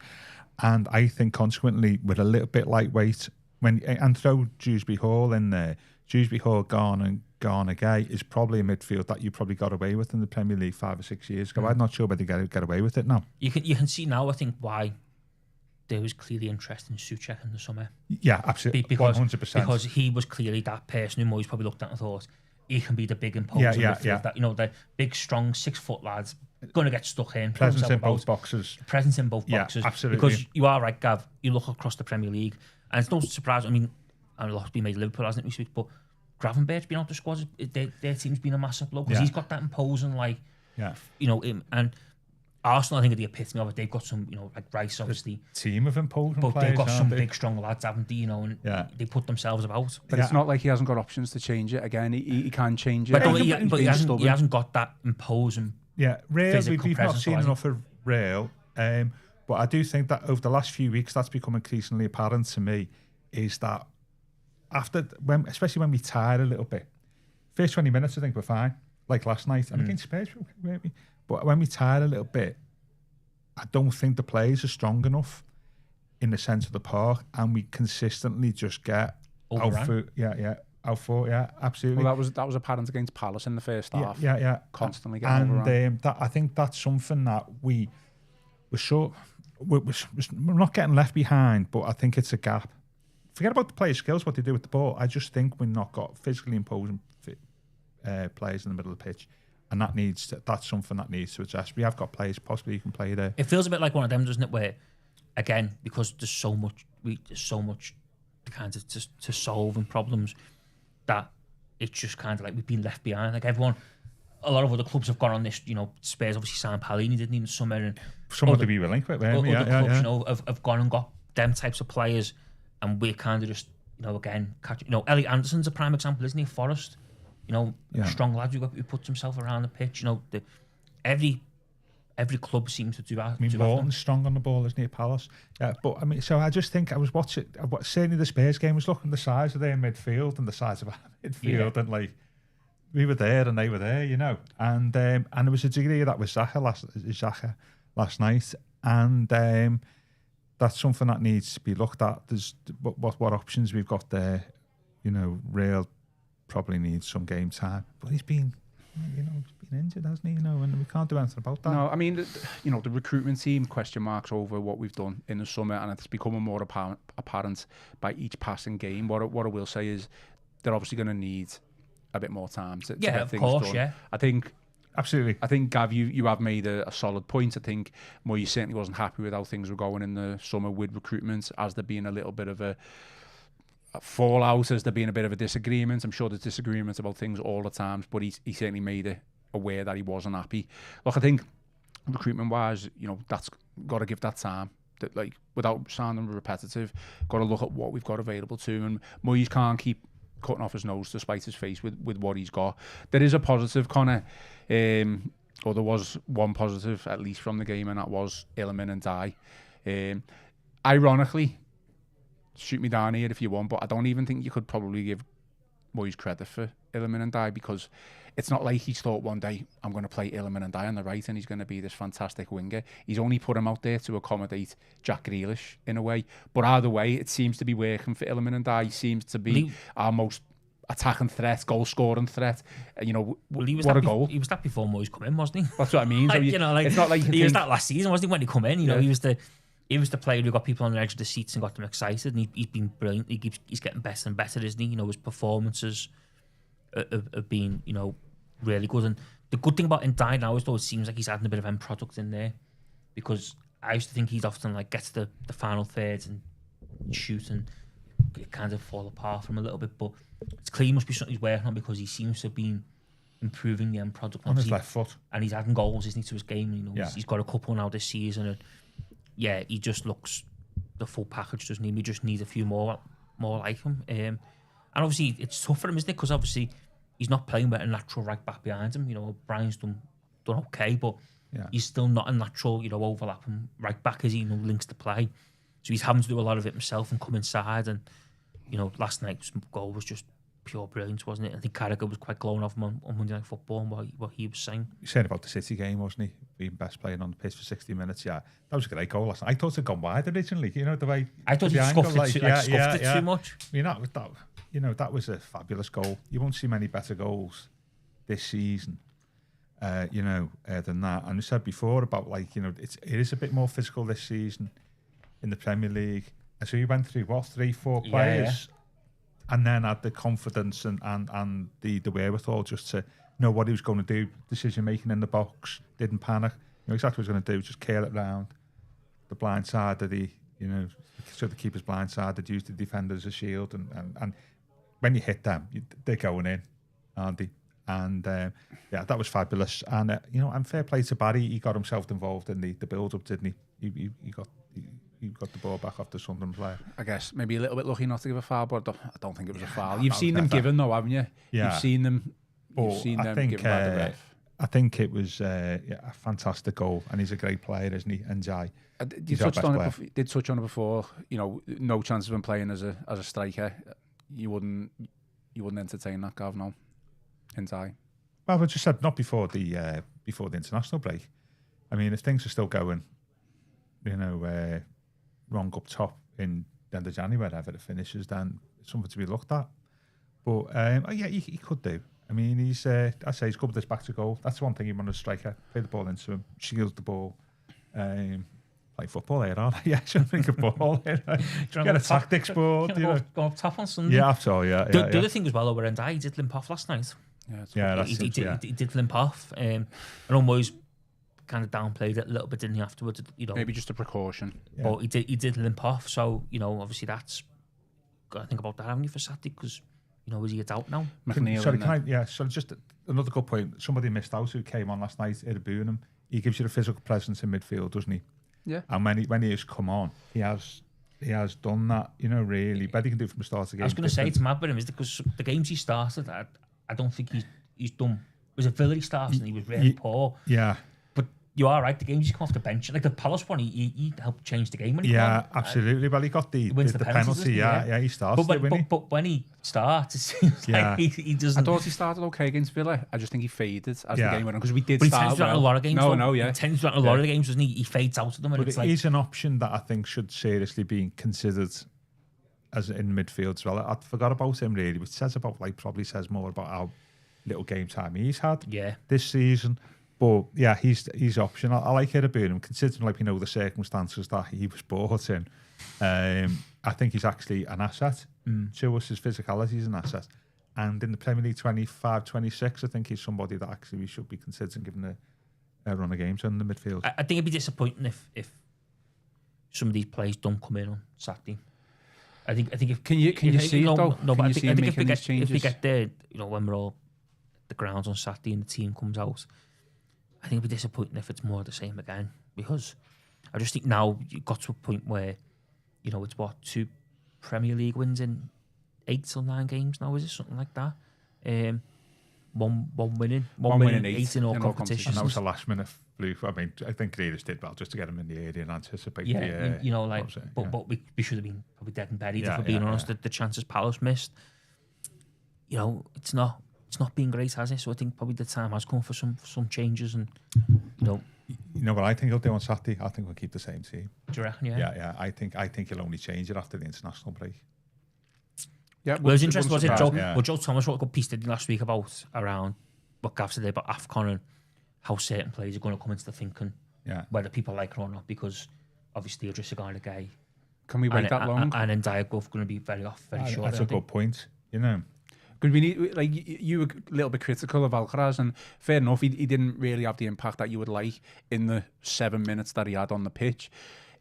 And I think consequently, with a little bit lightweight, and throw Dewsbury Hall in there, Dewsbury Hall, Garner Gay is probably a midfield that you probably got away with in the Premier League 5 or 6 years ago. I'm not sure whether they get away with it now. You can see now, I think, why there was clearly interest in Souček in the summer. Yeah, absolutely, because 100%. Because he was clearly that person who Moyes probably looked at and thought, he can be the big imposing midfield, that the big, strong 6 foot lads going to get stuck in. Presence in both boxes. Presence in both boxes. Absolutely. Because you are right, Gav. You look across the Premier League, and it's no surprise. I mean, a lot's been made Liverpool, hasn't it, this week? But Gravenberch being out the squad, their team's been a massive blow because he's got that imposing, like, Yeah. You know, and Arsenal, I think, are the epitome of it. They've got some, you know, like Rice, obviously. Team of imposing but players. They've got some they? big, strong lads, haven't they? You know, and they put themselves about. But it's not like he hasn't got options to change it. Again, he can change it. But he hasn't got that imposing. Yeah, Rail, we've not seen presence, enough of Rail. But I do think that over the last few weeks, that's become increasingly apparent to me, is that especially when we tired a little bit, first 20 minutes I think we're fine, like last night, and against Spurs, weren't we? But when we tired a little bit, I don't think the players are strong enough in the centre of the park, and we consistently just get overrun. Outfought, absolutely. Well, that was apparent against Palace in the first half. Yeah. Constantly getting overrun. And I think that's something that we're not getting left behind, but I think it's a gap. Forget about the players' skills, what they do with the ball. I just think we've not got physically imposing players in the middle of the pitch, and that's something that needs to adjust. We have got players possibly who can play there. It feels a bit like one of them, doesn't it? Where, again, because there's so much to solve and problems, that it's just kind of like we've been left behind. Like everyone, a lot of other clubs have gone on this. You know, Spurs obviously signed Palini, didn't he, in the summer, and someone to be willing with. Other clubs, you know, have gone and got them types of players, and we're kind of just, you know, again, Elliot Anderson's a prime example, isn't he? Forest, you know, strong lad who puts himself around the pitch. You know, every club seems to do that. I mean, Morton's strong on the ball, isn't he, at Palace? Yeah, but I mean, so I just think I was watching, certainly the Spurs game, was looking at the size of their midfield and the size of our midfield, and like, we were there and they were there, you know. And there was a degree of that with Xhaka last night, and that's something that needs to be looked at. There's what options we've got there. You know, Rail probably needs some game time, but he's been injured, hasn't he? You know, and we can't do anything about that. No, I mean, the recruitment team question marks over what we've done in the summer, and it's becoming more apparent by each passing game. What I will say is they're obviously going to need a bit more time to get things done. Yeah. I think absolutely. I think, Gav, you have made a solid point. I think Moyes certainly wasn't happy with how things were going in the summer with recruitment, as there being a little bit of a fallout, as there being a bit of a disagreement. I'm sure there's disagreements about things all the time, but he certainly made it aware that he wasn't happy. Look, I think recruitment-wise, you know, that's got to give that time. That, like, without sounding repetitive, got to look at what we've got available to him. And Moyes can't keep cutting off his nose to spite his face with what he's got. There is a positive, Connor, or there was one positive at least from the game, and that was Illiman and Dye. Ironically, shoot me down here if you want, but I don't even think you could probably give Moyes credit for Illiman and Dye, because it's not like he's thought one day, I'm going to play Illiman and Dye on the right and he's going to be this fantastic winger. He's only put him out there to accommodate Jack Grealish in a way. But either way, it seems to be working for Illiman and Dye. He seems to be our most attacking threat, goal-scoring threat. You know, what a goal. He was that before Moyes come in, wasn't he? That's what I mean. Like, So you know, like, it's not like he was that last season, wasn't he, when he come in? You know, he was the player who got people on the edge of the seats and got them excited, and he's been brilliant. He's getting better and better, isn't he? You know, his performances have been, you know, really good. And the good thing about Ndai now is, though, it seems like he's adding a bit of end product in there, because I used to think he'd often like gets the final thirds and shoot, and it kind of fall apart from a little bit. But it's clear he must be something he's working on, because he seems to have been improving the end product on his left foot, and he's adding goals, isn't he, to his game. You know, he's got a couple now this season, and he just looks the full package, doesn't he? We just need a few more like him. And obviously it's tough for him, isn't it? Because obviously he's not playing with a natural right back behind him. You know, Brian's done okay, but he's still not a natural, you know, overlapping right back, as he, you know, links to play. So he's having to do a lot of it himself and come inside. And, you know, last night's goal was just pure brilliance, wasn't it? I think Carragher was quite glowing off him on Monday Night Football and what he was saying. He said about the City game, wasn't he? Being best playing on the pitch for 60 minutes. Yeah, that was a great goal last night. I thought it had gone wide originally. You know, the way I thought he scuffed it too much. I mean, that was a fabulous goal. You won't see many better goals this season, than that. And I said before about, like, you know, it is a bit more physical this season in the Premier League. And so he went through 3-4 players. And then had the confidence and the wherewithal just to know what he was going to do. Decision making in the box, didn't panic. You know exactly what he was going to do. Just curl it round the blind side of the, you know, so the keeper's blind side. They'd use the defender as a shield, and when you hit them, they're going in, aren't they? And yeah, that was fabulous. And you know, and fair play to Barry. He got himself involved in the build-up, didn't he? He got the ball back off the Sunderland player. I guess maybe a little bit lucky not to give a foul, but I don't think it was a foul. You've seen them given though, haven't you? Yeah. You've seen them given by the ref. I think it was a fantastic goal, and he's a great player, isn't he? And Jai, you touched on it. Did touch on it before. You know, no chance of him playing as a striker. You wouldn't entertain that, Gav, no? In Jai. Well, I just said not before the international break. I mean, if things are still going, you know, wrong up top in the end of January, wherever it finishes, then it's something to be looked at. But yeah, he could do. I mean, he's good with this back to goal. That's one thing you want a striker. Play the ball into him, shield the ball. Like football here, aren't I? Yeah, I should think of ball here. Get a tactics board. Go up top on Sunday. Yeah, absolutely. Yeah, the other thing as well, over and he did limp off last night. He did limp off. I know Moyes kind of downplayed it a little bit, didn't he, afterwards? You know, maybe just a precaution. Yeah. But he did limp off. So, you know, obviously that's got to think about that, haven't you, for Saturday? Because, you know, is he out now? So just another good point. Somebody missed out who came on last night, Burnham. He gives you the physical presence in midfield, doesn't he? Yeah. And when he has come on, he has done that, you know, really. But he can do it from the start of the game. I was going to say, it's mad with him, is because the games he started, I don't think he's done. It was a Villa he started and he was really poor. Yeah. But you are right, the games he come off the bench, like the Palace one, he helped change the game when he came on. Absolutely. Well, he got the penalty. Yeah, he started but when he starts, it seems like he doesn't. I thought he started okay against Villa. I just think he faded as the game went on, because we did but start he tends to run a lot of games. He tends to run a lot of the games, doesn't he? He fades out of them. But it is an option that I think should seriously be considered as in midfield as well. I forgot about him really, which probably says more about how little game time he's had this season. But yeah, he's option. I like Burnham, considering, like, you know, the circumstances that he was brought in. I think he's actually an asset to us. His physicality is an asset. And in the Premier League 25-26, I think he's somebody that actually we should be considering giving a run of games in the midfield. I think it'd be disappointing if some of these players don't come in on Saturday. I think if can you see it though? No, but I think if we get there, you know, when we're all at the grounds on Saturday and the team comes out, I think it'd be disappointing if it's more of the same again, because I just think now you got to a point where, you know, it's 2 Premier League wins in 8 or 9 games now, is it something like that? One winning 8 in all competitions. And that was a last minute fluke. I mean, I think Grealish did well just to get him in the area and anticipate. Yeah, you know, like, but we should have been probably dead and buried if we're being honest. The chances Palace missed, you know, it's not been great, has it? So I think probably the time has come for some changes, and you know what I think he'll do on Saturday. I think we'll keep the same team. Do you reckon? Yeah. I think he'll only change it after the international break. Yeah, well, it was interesting, was it, Joe? Yeah. Well, Joe Thomas wrote a good piece last week around what Gav said about AFCON and how certain players are going to come into the thinking, whether people like it or not, because obviously Idris Gana Gueye. Can we wait that long? And then Diagoff going to be very short. That's a good point, you know. Because we need, like, you were a little bit critical of Alcaraz, and fair enough, he didn't really have the impact that you would like in the 7 minutes that he had on the pitch.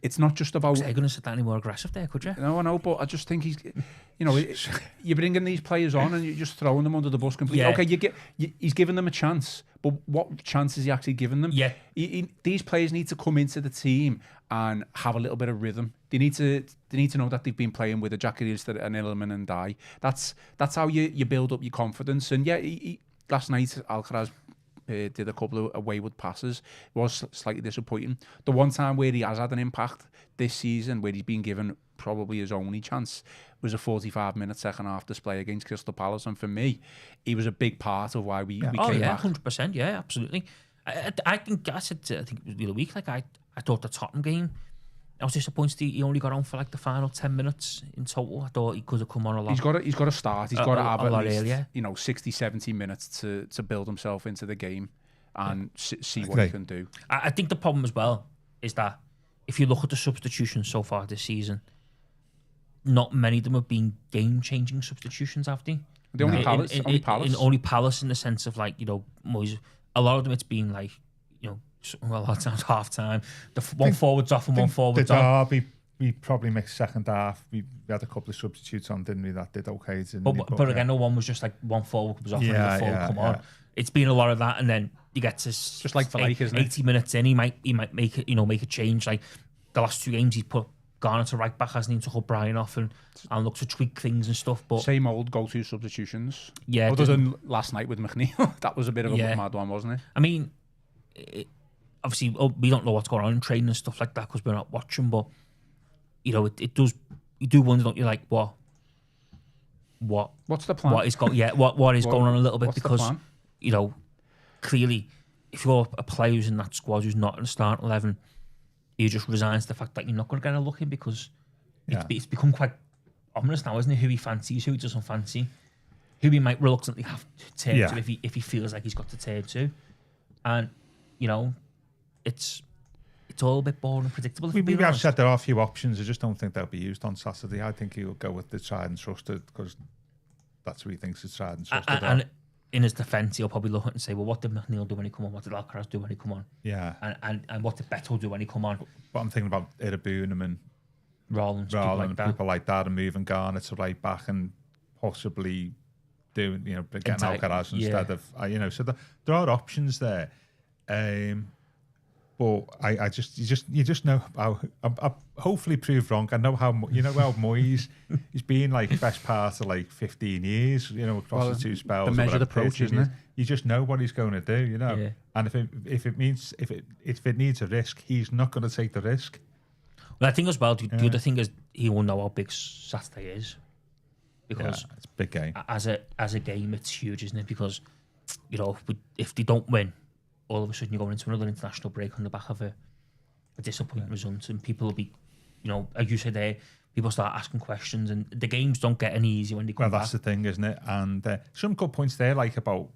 It's not just about... They're going to sit any more aggressive there, could you? No, I know, but I just think he's... You know, you're bringing these players on and you're just throwing them under the bus completely. Yeah. Okay, he's giving them a chance, but what chance is he actually giving them? Yeah. These players need to come into the team and have a little bit of rhythm. They need to know that they've been playing with a Jack Grealish, an Edelman and Dye. That's how you build up your confidence. And yeah, last night Alcaraz did a couple of wayward passes. It was slightly disappointing. The one time where he has had an impact this season, where he's been given probably his only chance, was a 45-minute second half display against Crystal Palace. And for me, he was a big part of why we came back. 100%, yeah, absolutely. I think I think it was the other week, like I thought the Tottenham game, I was disappointed he only got on for like the final 10 minutes in total. I thought he could have come on a lot. He's got to start. He's got to have at least earlier. 60, 70 minutes to build himself into the game and see what he can do. I think the problem as well is that if you look at the substitutions so far this season, not many of them have been game-changing substitutions, have they? The only Palace. Only Palace in the sense of, like, you know, Moyes. A lot of them it's been like, you know, a lot of times half time. One forward's off and one forward's on. we probably mixed second half. We had a couple of substitutes on, didn't we? That did okay. But again, no one was just like one forward was off and the forward come on. It's been a lot of that, and then you get to just like for like, isn't it? 80 minutes in, he might make it, make a change. Like the last 2 games, he's put Garner to right back, hasn't he? Took O'Brien off and looked to tweak things and stuff. But same old go-to substitutions. Yeah. Other than last night with McNeil, that was a bit of a mad one, wasn't it? I mean, obviously, we don't know what's going on in training and stuff like that because we're not watching. But it does. You do wonder, don't you? Like what's the plan? What is going? Yeah, what is going on a little bit because clearly, if you're a player who's in that squad who's not in the starting 11, you just resign to the fact that you're not going to get a look in because it's become quite ominous now, isn't it? Who he fancies, who he doesn't fancy, who he might reluctantly have to turn to if he feels like he's got to turn to, and it's all a bit boring and predictable. We have said there are a few options. I just don't think they'll be used on Saturday. I think he'll go with the tried and trusted because that's what he thinks is tried and trusted. And in his defence, he'll probably look at it and say, well, what did McNeil do when he come on? What did Alcaraz do when he come on? Yeah. And what did Beto do when he come on? But I'm thinking about Irabunum and Rollins people like that, and moving Garner to right back and possibly doing, getting Alcaraz instead of, so there are options there. But you just know how I hopefully proved wrong. I know how Moyes he's been like best part of like 15 years, across the 2 spells. The measured approach, isn't it? You just know what he's going to do, Yeah. And if it needs a risk, he's not going to take the risk. Well, I think as well. The other thing is he will know how big Saturday is because it's a big game. As a game, it's huge, isn't it? Because if they don't win, all of a sudden you're going into another international break on the back of a disappointing result, and people will be, as you said there, people start asking questions, and the games don't get any easier when they come back. Well, that's the thing, isn't it? And some good points there, like about,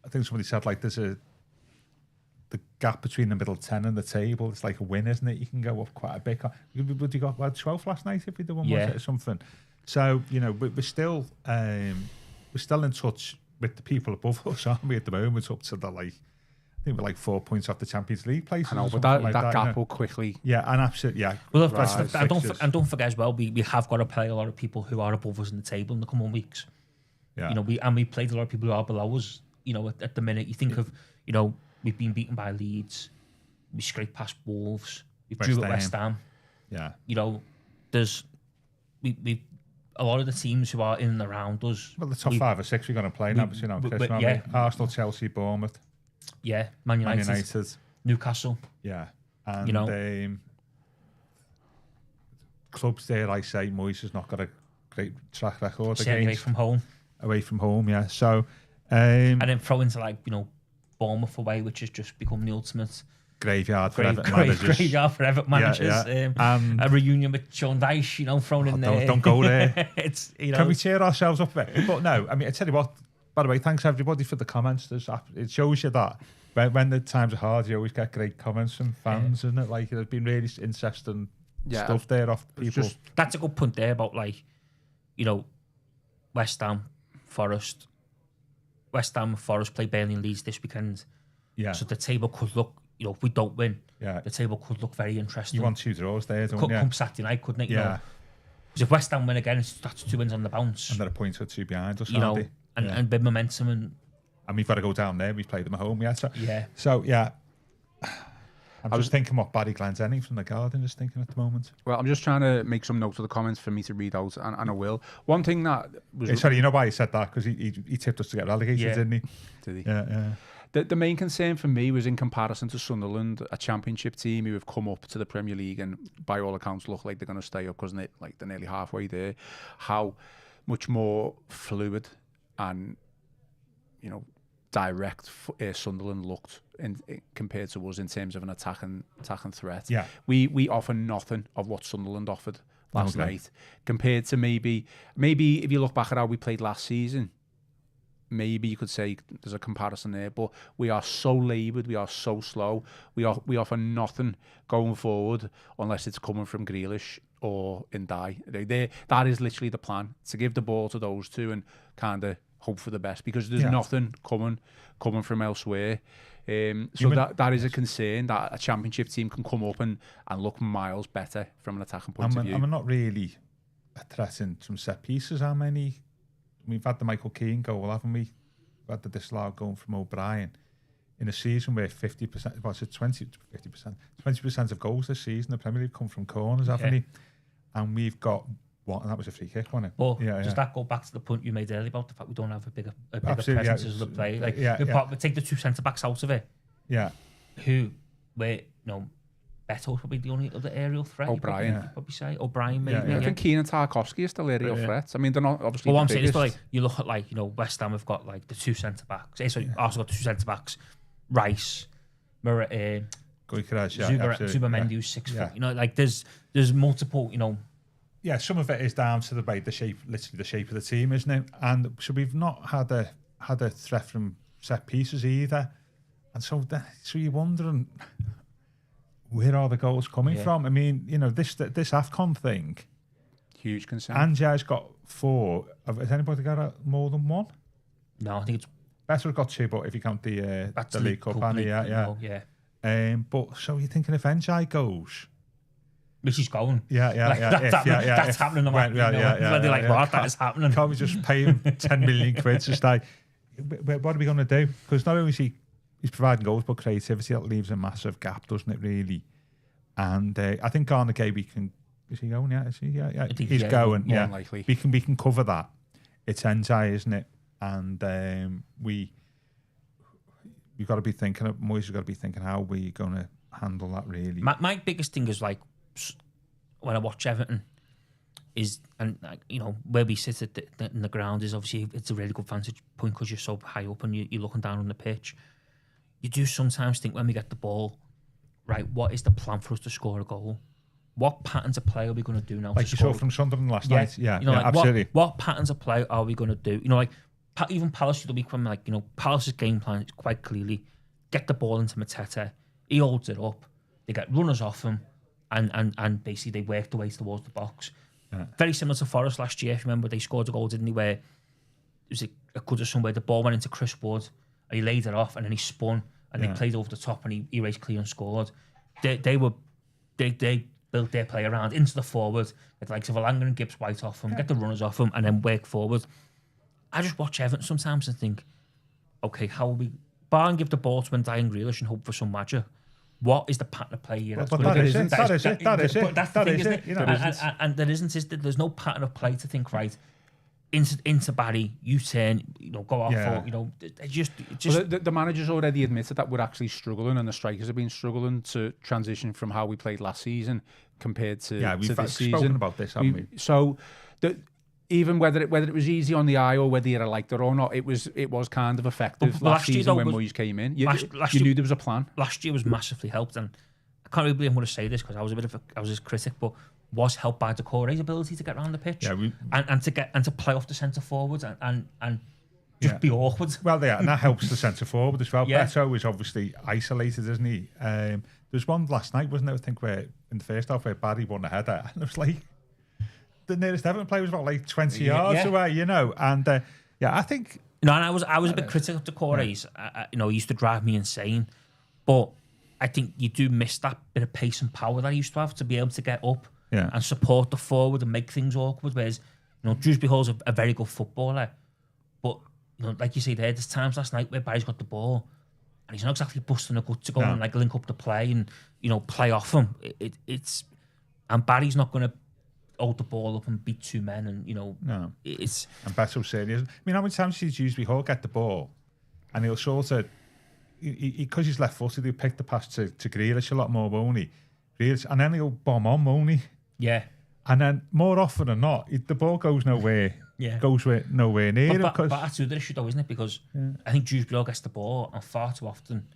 I think somebody said, like, there's the gap between the middle 10 and the table, it's like a win, isn't it? You can go up quite a bit. Would you got 12th last night if we did one, was it, or something? So, we're still in touch with the people above us, aren't we, at the moment, up to the, like, I think we're like 4 points off the Champions League places. I know, but that gap will quickly. Yeah, and absolutely, yeah. Well, don't forget as well, we have got to play a lot of people who are above us in the table in the coming weeks. Yeah. We played a lot of people who are below us. At the minute, you think of, we've been beaten by Leeds, we scraped past Wolves, we drew at West Ham. Yeah. There's we a lot of the teams who are in and around us. Well, the top 5 or 6 we're going to play now, Arsenal, Chelsea, Bournemouth. Yeah, Man United, Newcastle. Yeah, and clubs there, I say, Moyes has not got a great track record against away from home. Yeah, so and then throw into Bournemouth away, which has just become the ultimate graveyard for Everton managers. Graveyard for Everton managers. A reunion with Sean Dyche, thrown in there. Don't go there. It's Can we cheer ourselves up a bit? But no, I mean, I tell you what. By the way, thanks everybody for the comments. It shows you that when the times are hard, you always get great comments from fans, isn't it? Like, there's been really interesting stuff there off people. That's a good point there about West Ham, Forest. West Ham, Forest play Burnley and Leeds this weekend. Yeah. So the table could look, if we don't win, the table could look very interesting. You want 2 draws there, don't you? Come Saturday night, couldn't it? Because if West Ham win again, that's 2 wins on the bounce. And they're a point or 2 behind us, aren't they? And big momentum, and we've got to go down there. We've played them at home, I'm just thinking what Barry Glendenning from The Guardian is thinking at the moment. Well, I'm just trying to make some notes of the comments for me to read out, and I will. One thing that was... Sorry, you know why he said that? Because he tipped us to get relegated, didn't he? Did he? Yeah. The main concern for me was in comparison to Sunderland, a championship team who have come up to the Premier League and by all accounts look like they're going to stay up because they're nearly halfway there. How much more fluid and direct Sunderland looked compared to us in terms of an attacking threat. Yeah, we offer nothing of what Sunderland offered last night compared to maybe if you look back at how we played last season. Maybe you could say there's a comparison there, but we are so laboured, we are so slow. We offer nothing going forward unless it's coming from Grealish or Ndai. That is literally the plan, to give the ball to those two and kind of hope for the best, because there's nothing coming from elsewhere. So that is a concern, that a Championship team can come up and look miles better from an attacking point of view. And we're not really a threat in some set pieces. How many? We've had the Michael Keane goal, haven't we? We've had the disallowed goal from O'Brien in a season where 50%, what's it, 20% of goals this season in the Premier League come from corners, haven't we? And we've got one, and that was a free kick, wasn't it? But does that go back to the point you made earlier about the fact we don't have a bigger presence as the play? Like, we take the two centre backs out of it. Yeah. Beto's probably the only other aerial threat. O'Brien. You'd probably say O'Brien, maybe. I think Keane and Tarkowski are still aerial threats. I mean, they're not obviously. But what the I'm saying is, biggest. like, you look at West Ham have got like the two centre backs. Arsenal got two centre backs. Rice, Gyökeres, Zubamendi, who's 6 foot. You know, like there's multiple. You know. Yeah, some of it is down to the shape, literally the shape of the team, isn't it? And so we've not had a threat from set pieces either, and so you're wondering where are the goals coming from? I mean, you know, this AFCON thing, huge concern. Anja's got 4. Has anybody got more than 1? No, I think it's Better have got 2, but if you count the League Cup, but so you're thinking if Njai goes. Which he's going. That's happening. That is happening. Can't we just pay him 10 million quid to stay? What are we going to do? Because not only is he's providing goals, but creativity, that leaves a massive gap, doesn't it, really? And I think Garner Gay, is he going? Yeah, is he? Yeah. He's going. More than likely. We can cover that. It's Njai, isn't it? And we've got to be thinking, Moyes has got to be thinking, how are we going to handle that, really? My biggest thing is, like, when I watch Everton, where we sit in the ground is obviously it's a really good vantage point because you're so high up and you're looking down on the pitch. You do sometimes think when we get the ball, right, what is the plan for us to score a goal? What patterns of play are we going to do now? Like you saw from Sunderland last night. Absolutely. What patterns of play are we going to do? You know, like even Palace the week when, like, you know, Palace's game plan is quite clearly get the ball into Mateta. He holds it up. They get runners off him, and basically they work the way towards the box. Yeah. Very similar to Forest last year. If you remember, they scored a goal, didn't they? Where it was a Goodison where the ball went into Chris Wood and he laid it off and then he spun and they played over the top and he raced clear and scored. They built their play around into the forward, with like Langer and Gibbs White off him, get the runners off him, and then work forward. I just watch Everton sometimes and think, okay, how will we bar and give the ball to Ndiaye and Grealish and hope for some magic? What is the pattern of play here? That is it. That's the thing, isn't it? And there isn't. There's no pattern of play to think, right, into Barry, you turn, you know, go out for, you know, just. Well, the manager's already admitted that we're actually struggling, and the strikers have been struggling to transition from how we played last season compared to we've this spoken season. About this, haven't we? So, even whether it was easy on the eye or whether you liked it or not, it was kind of effective last season when Moyes came in. You knew there was a plan. Last year was massively helped, and I can't really believe I'm going to say this because I was a critic, but was helped by Decore's ability to get around the pitch and to play off the centre forwards and just be awkward. Well, and that helps the centre forward as well. Beto is obviously isolated, isn't he? There's one last night, wasn't there? I think where in the first half where Barry won a header, and it was like the nearest Everton player was about like 20 yards away, you know. And I think and I was a bit critical of Decore's. You know, he used to drive me insane, but I think you do miss that bit of pace and power that he used to have to be able to get up. And support the forward and make things awkward. Whereas, you know, Dewsbury Hall's a very good footballer, but you know, like you say, there's times last night where Barry's got the ball and he's not exactly busting a gut to go and like link up the play and, you know, play off him. And Barry's not going to hold the ball up and beat two men, and you know, it's. And Beto's serious. I mean, how many times does Dewsbury Hall get the ball and he'll sort of, because he's left-footed, he'll pick the pass to Grealish a lot more, won't he? And then he'll bomb on, won't he? Yeah. And then more often than not, the ball goes nowhere. Nowhere near him. But that's the other issue, though, isn't it? Because I think Dewsbury gets the ball, and far too often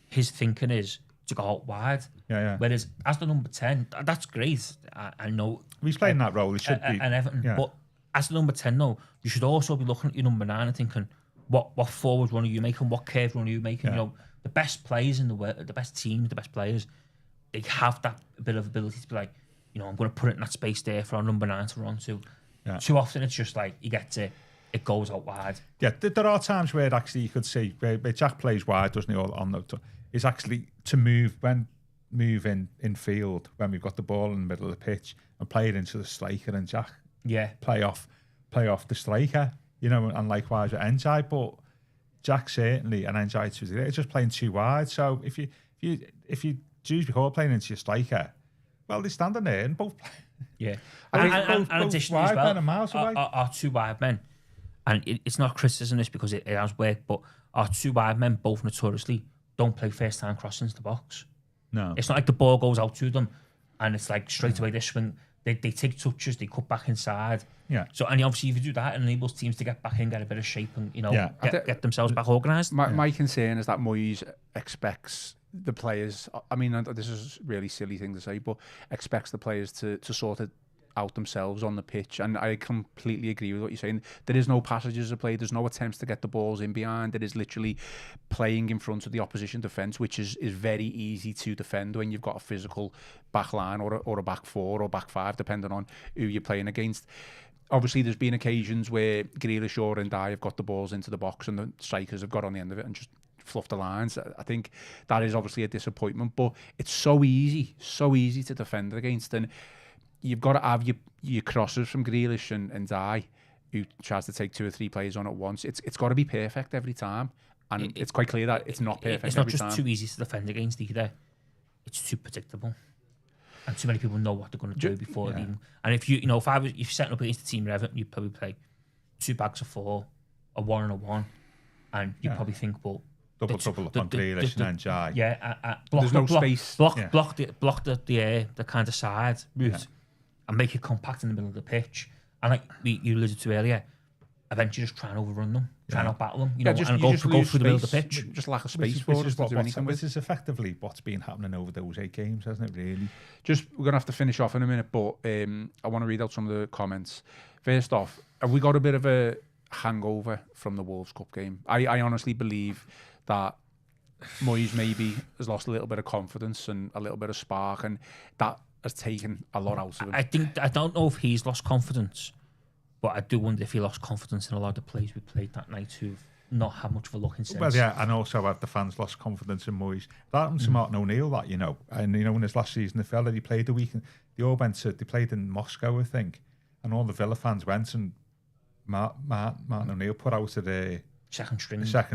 his thinking is to go out wide. Whereas as the number 10, that's great. I know he's playing that role. He should be. And Everton, but as the number 10, though, you should also be looking at your number 9 and thinking, what forward run are you making? What curve run are you making? You know, the best players in the world, the best teams, the best players, they have that bit of ability to be like, you know, I'm going to put it in that space there for our number 9 to run to. Too often it's just like he gets it, it goes out wide. Yeah, there are times where actually you could see where Jack plays wide, doesn't he? On the is actually to move in field when we've got the ball in the middle of the pitch and play it into the striker, and Jack play off the striker, and likewise with NJ. But Jack certainly and NJ too, they're just playing too wide. So if you choose before playing into your striker, well, they're standing there and both. Yeah, and both additionally as well, miles away. Our two wide men, and it's not criticism this because it has worked, but our two wide men both notoriously don't play first time crossings to the box. No, it's not like the ball goes out to them and it's like straight away they swing. They take touches, they cut back inside. Yeah. So and obviously if you do that, it enables teams to get back in, get a bit of shape, and get themselves back organised. My concern is that Moyes expects the players. I mean, this is a really silly thing to say, but expects the players to sort it out themselves on the pitch. And I completely agree with what you're saying. There is no passages of play. There's no attempts to get the balls in behind. It is literally playing in front of the opposition defence, which is very easy to defend when you've got a physical back line or a back four or back five, depending on who you're playing against. Obviously, there's been occasions where Grealish or Ndiaye have got the balls into the box and the strikers have got on the end of it and just fluffed the lines. I think that is obviously a disappointment, but it's so easy to defend against. And you've got to have your crosses from Grealish and Ndiaye, who tries to take 2 or 3 players on at once. It's got to be perfect every time, and it's quite clear that it's not perfect. It's not just too easy to defend against either. It's too predictable, and too many people know what they're going to do before it even. And if you're setting up against the team in Everton, you'd probably play 2 bags of 4, a 1 and a 1, and you probably think, well, double up on Grealish and Ndiaye. Yeah, there's no space. Block the kind of side route. And make it compact in the middle of the pitch. And like you alluded to earlier, eventually just try and overrun them, try and out-battle them, and go through the middle of the pitch. Just lack of space for us to do anything with. This is effectively what's been happening over those 8 games, hasn't it, really? We're going to have to finish off in a minute, but I want to read out some of the comments. First off, have we got a bit of a hangover from the Wolves Cup game? I honestly believe that Moyes maybe has lost a little bit of confidence and a little bit of spark, and that has taken a lot out of him. I don't know if he's lost confidence, but I do wonder if he lost confidence in a lot of the players we played that night who've not had much of a looking sense. Well, yeah, and also have the fans lost confidence in Moyes. That happened to Martin O'Neill, and in his last season, the fella he played the weekend, they played in Moscow, I think, and all the Villa fans went, and Martin O'Neill put out the second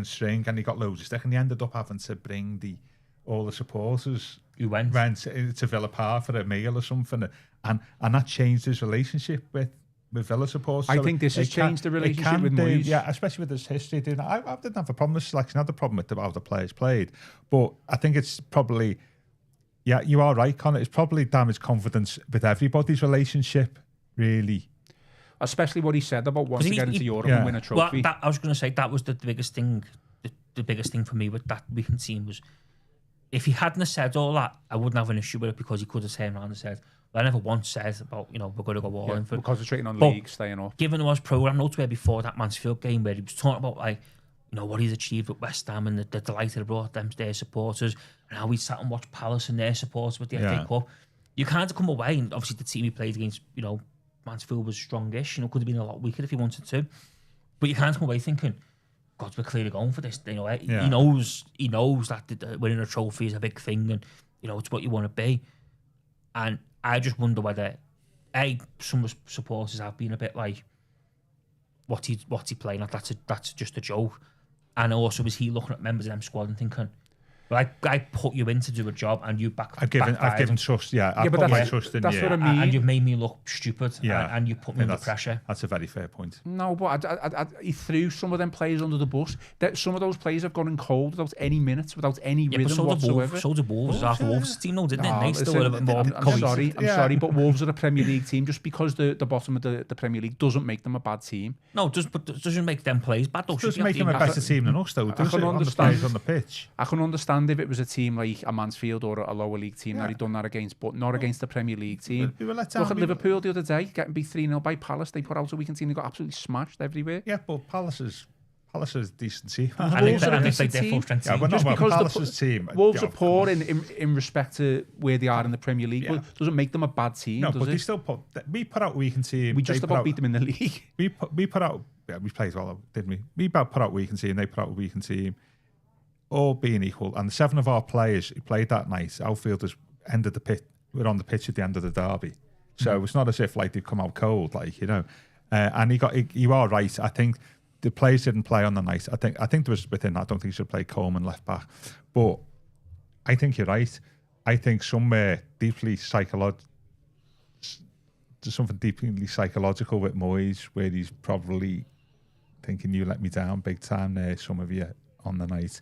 string, and he got loads of stick, and he ended up having to bring all the supporters who went to Villa Park for a meal or something, and that changed his relationship with Villa supporters. I think this has changed the relationship with Moyes. Yeah, especially with his history. I didn't have a problem with selection. I had a problem with how the players played, but I think it's probably, yeah, you are right, Connor. It's probably damaged confidence with everybody's relationship, really. Especially what he said about wanting to get into Europe and win a trophy. Well, I was going to say that was the biggest thing. The biggest thing for me with that weekend team was, if he hadn't have said all that, I wouldn't have an issue with it, because he could have turned around and said, well, I never once said about, we're going to go all in for it. We're concentrating on league, staying up. Given was programme notes where before that Mansfield game, where he was talking about what he's achieved with West Ham and the delight that brought them, their supporters, and how he sat and watched Palace and their supporters with the FA Cup. You can't come away, and obviously the team he played against, Mansfield was strongish, could have been a lot weaker if he wanted to. But you can't come away thinking, God, we're clearly going for this. He knows that winning a trophy is a big thing, and it's what you want to be. And I just wonder whether some supporters have been a bit like, what's he playing at? That's just a joke. And also, is he looking at members of them squad and thinking, well, I put you in to do a job, and you I've given trust. Yeah, I've put my trust in you. That's what I mean. And you've made me look stupid. And you put me under pressure. That's a very fair point. No, but he threw some of them players under the bus. Some of those players have gone in cold without any minutes, without any rhythm whatsoever. So did Wolves. Half Wolves team, didn't they? They still a bit more. I'm sorry, but Wolves are a Premier League team. Just because the bottom of the Premier League doesn't make them a bad team. No, doesn't make them players bad. It doesn't make them a better team than us, though. Does it? On the pitch. I can understand if it was a team like a Mansfield or a lower league team that he'd done that against, but not against the Premier League team. Look at Liverpool the other day, getting beat 3-0 by Palace. They put out a weekend team, they got absolutely smashed everywhere. Yeah, but Palace is Palace is a decent team. I think they're full strength Yeah, team. we're not Just because Palace's team. Wolves are poor in respect to where they are in the Premier League, but doesn't make them a bad team, No, does but it? they still we put out weekend team. We just about beat them in the league. We put out. Yeah, we played well, didn't we? We put out weekend team. They put out a weekend team. All being equal, and the 7 of our players who played that night, outfielders ended the pitch. We're on the pitch at the end of the derby, so it's not as if like they've come out cold, like, you know. And you are right. I think the players didn't play on the night. I think there was within that. I don't think he should play Coleman left back, but I think you're right. I think somewhere deeply psychological. There's something deeply psychological with Moyes, where he's probably thinking, "You let me down big time there, some of you on the night."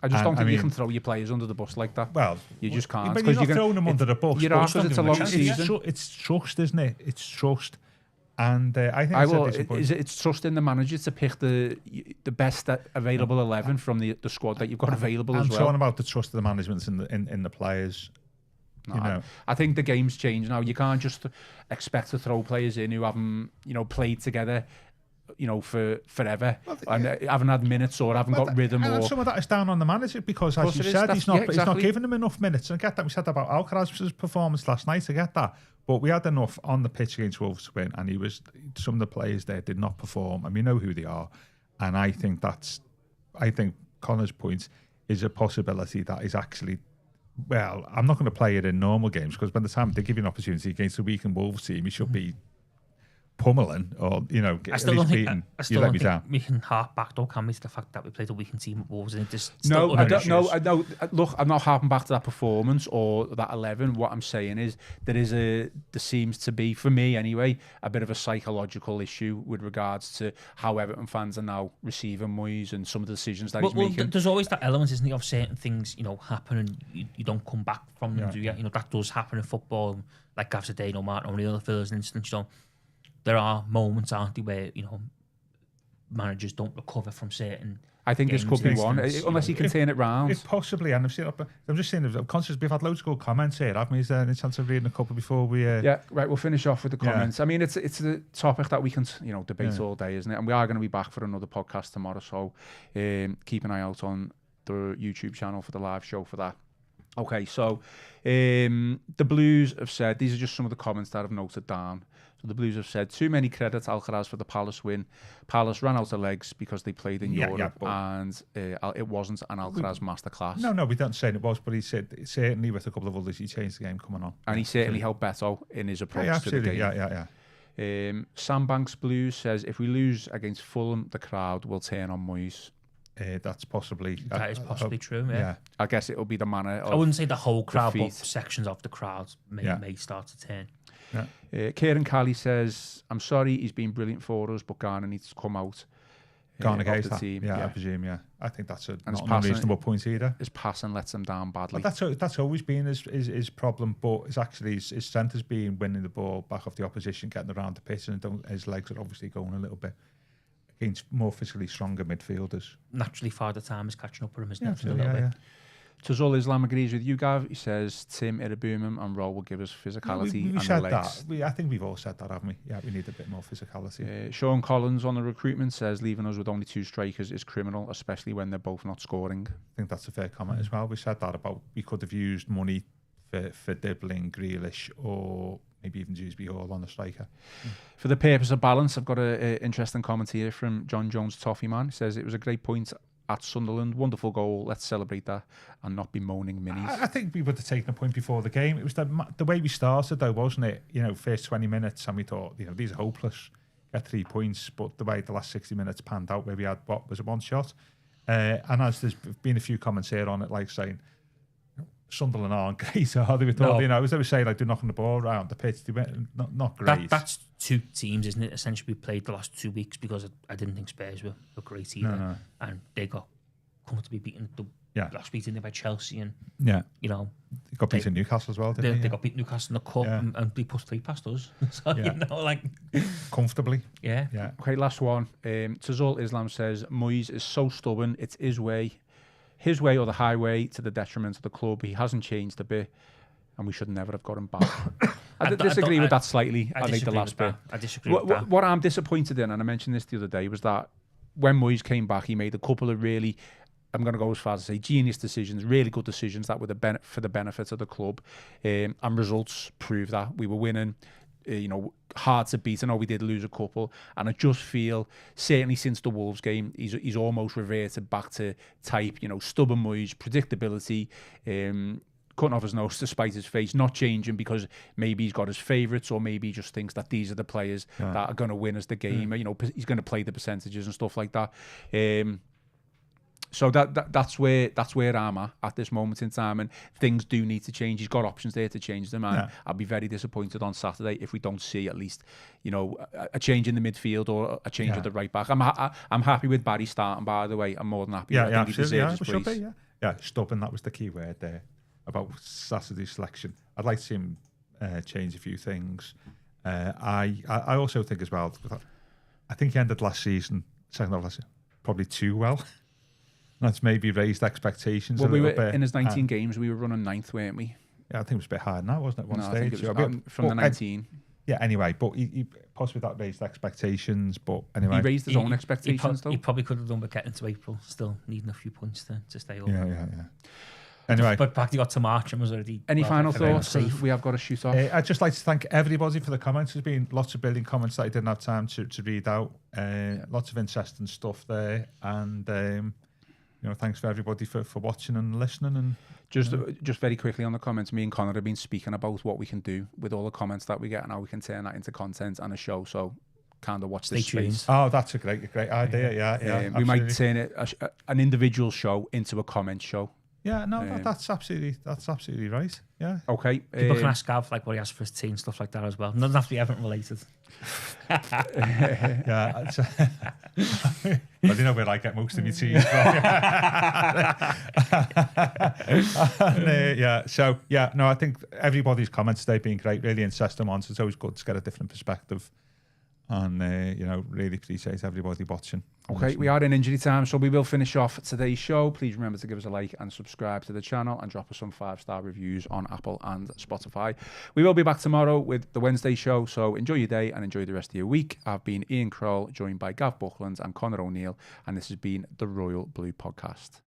I just don't think you can throw your players under the bus like that. Well, you just can't. But you're not throwing them under the bus. You're because it's a long season. It's trust, isn't it? It's trust. And I think it's trust in the manager to pick the best available 11 from the squad that you've got available as well. I'm talking about the trust of the management in the players. No, you know. I think the game's changed now. You can't just expect to throw players in who haven't, played together, for forever, and haven't had minutes or haven't got rhythm. And some of that is down on the manager because, as you said, he's not giving them enough minutes. And I get that. We said that about Alcaraz's performance last night. I get that. But we had enough on the pitch against Wolves to win, and some of the players there did not perform, and we know who they are. And I think Connor's point is a possibility that is actually. Well, I'm not going to play it in normal games because by the time they give you an opportunity against a weakened Wolves team, you should be pummeling or at least beating. You let me down. We can harp back, though, can we, to the fact that we played a weakened team at Wolves and it just no, I don't. No, I don't. Look, I'm not harping back to that performance or that 11. What I'm saying is there seems to be, for me anyway, a bit of a psychological issue with regards to how Everton fans are now receiving Moyes and some of the decisions that he's making. There's always that element, isn't it, of certain things happen and you don't come back from them. Do you? That does happen in football. Like Gav said, Martin O'Neill, for an instance, there are moments, aren't there, where managers don't recover from certain. I think this could be one, unless he can turn it round. If possibly, and I'm just saying, I'm conscious we've had loads of good comments here, haven't we? Is there any chance of reading a couple before we? Yeah, right. We'll finish off with the comments. I mean, it's a topic that we can debate all day, isn't it? And we are going to be back for another podcast tomorrow, so keep an eye out on the YouTube channel for the live show for that. Okay, so the Blues have said, these are just some of the comments that I've noted down. So the Blues have said, too many credits Alcaraz for the Palace win. Palace ran out of legs because they played in Europe and it wasn't an Alcaraz masterclass. No, we don't say it was, but he said certainly with a couple of others he changed the game coming on. And he certainly helped Beto in his approach to the game. Yeah. Sam Banks Blues says, if we lose against Fulham, the crowd will turn on Moyes. That's possibly... That is possibly true, yeah. I guess it'll be the manner of... I wouldn't say the whole crowd, but sections of the crowd may start to turn. Yeah. Kieran Cali says, I'm sorry, he's been brilliant for us, but Garner needs to come out. Garner against the that team. Yeah, I presume, I think that's not an passing, unreasonable point either. His passing lets him down badly. But that's always been his problem, but it's actually his strength has been winning the ball back off the opposition, getting around the pitch, and his legs are obviously going a little bit against more physically stronger midfielders. Naturally, Father Time is catching up with him, isn't it? A little bit. Tazul Islam agrees with you, Gav. He says Tim, Irabumum and Roll will give us physicality we and said the legs. That. I think we've all said that, haven't we? Yeah, we need a bit more physicality. Sean Collins on the recruitment says leaving us with only 2 strikers is criminal, especially when they're both not scoring. I think that's a fair comment as well. We said that about we could have used money for Dibbling, Grealish, or maybe even Dewsbury Hall on the striker. For the purpose of balance, I've got an interesting comment here from John Jones Toffee Man. He says it was a great point at Sunderland, wonderful goal, let's celebrate that and not be moaning minis. I think we would have taken a point before the game. It was the way we started though, wasn't it? First 20 minutes and we thought, these are hopeless, get 3 points, but the way the last 60 minutes panned out where we had what was a one shot, and as there's been a few comments here on it, like saying Sunderland aren't great, are they? We thought, as they were saying, like they're knocking the ball around the pitch, they went not great. That's 2 teams, isn't it? Essentially, we played the last 2 weeks because I didn't think Spurs were great either, no. and they got comfortably beaten last week, didn't they, by Chelsea, and they got beaten in Newcastle as well, didn't they? They got beaten Newcastle in the cup, and they pushed 3 past us, so comfortably. Yeah. Okay, last one. Tazul Islam says Moyes is so stubborn, it's his way or the highway, to the detriment of the club. He hasn't changed a bit, and we should never have got him back. I disagree with that slightly. I think the last bit. I disagree with that. What I'm disappointed in, and I mentioned this the other day, was that when Moyes came back, he made a couple of really, I'm going to go as far as to say, genius decisions, really good decisions that were for the benefit of the club. And results prove that. We were winning, hard to beat. I know we did lose a couple. And I just feel, certainly since the Wolves game, he's almost reverted back to type, stubborn Moyes, predictability, cutting off his nose to spite his face, not changing because maybe he's got his favourites or maybe he just thinks that these are the players that are going to win us the game. He's going to play the percentages and stuff like that. So that's where I'm at this moment in time, and things do need to change. He's got options there to change them, and I'll be very disappointed on Saturday if we don't see at least a change in the midfield or a change at the right back. I'm happy with Barry starting, by the way. I'm more than happy. I think he deserves his place. Stubborn. That was the key word there about Saturday's selection. I'd like to see him change a few things. I also think as well. I think he ended second half last season, probably too well. That's maybe raised expectations a little bit. In his 19 games, we were running 9th, weren't we? Yeah, I think it was a bit higher than that, wasn't it? One stage. I think it was from the 19. Yeah, anyway, but he possibly that raised expectations, but anyway. He raised his own expectations, though. He probably could have done with getting to April, still needing a few points to stay up. Yeah. Anyway. But back he got to March and was already... Any final thoughts? We have got to shoot off. I'd just like to thank everybody for the comments. There's been lots of brilliant comments that I didn't have time to read out. Lots of interesting stuff there, and... thanks for everybody for watching and listening. And just very quickly on the comments, me and Connor have been speaking about what we can do with all the comments that we get and how we can turn that into content and a show. So kind of watch this space. Oh, that's a great idea. Yeah. We might turn it an individual show into a comment show. Yeah, no, that's absolutely right. Yeah. Okay. People can ask Gav what he has for his tea and stuff like that as well. Doesn't have to be Everton related. Yeah. I don't know where I get most of my tea from. I think everybody's comments today have been great, really interesting ones. It's always good to get a different perspective. And, really appreciate everybody watching. Okay, we are in injury time, so we will finish off today's show. Please remember to give us a like and subscribe to the channel and drop us some 5-star reviews on Apple and Spotify. We will be back tomorrow with the Wednesday show, so enjoy your day and enjoy the rest of your week. I've been Ian Croll, joined by Gav Buckland and Connor O'Neill, and this has been the Royal Blue Podcast.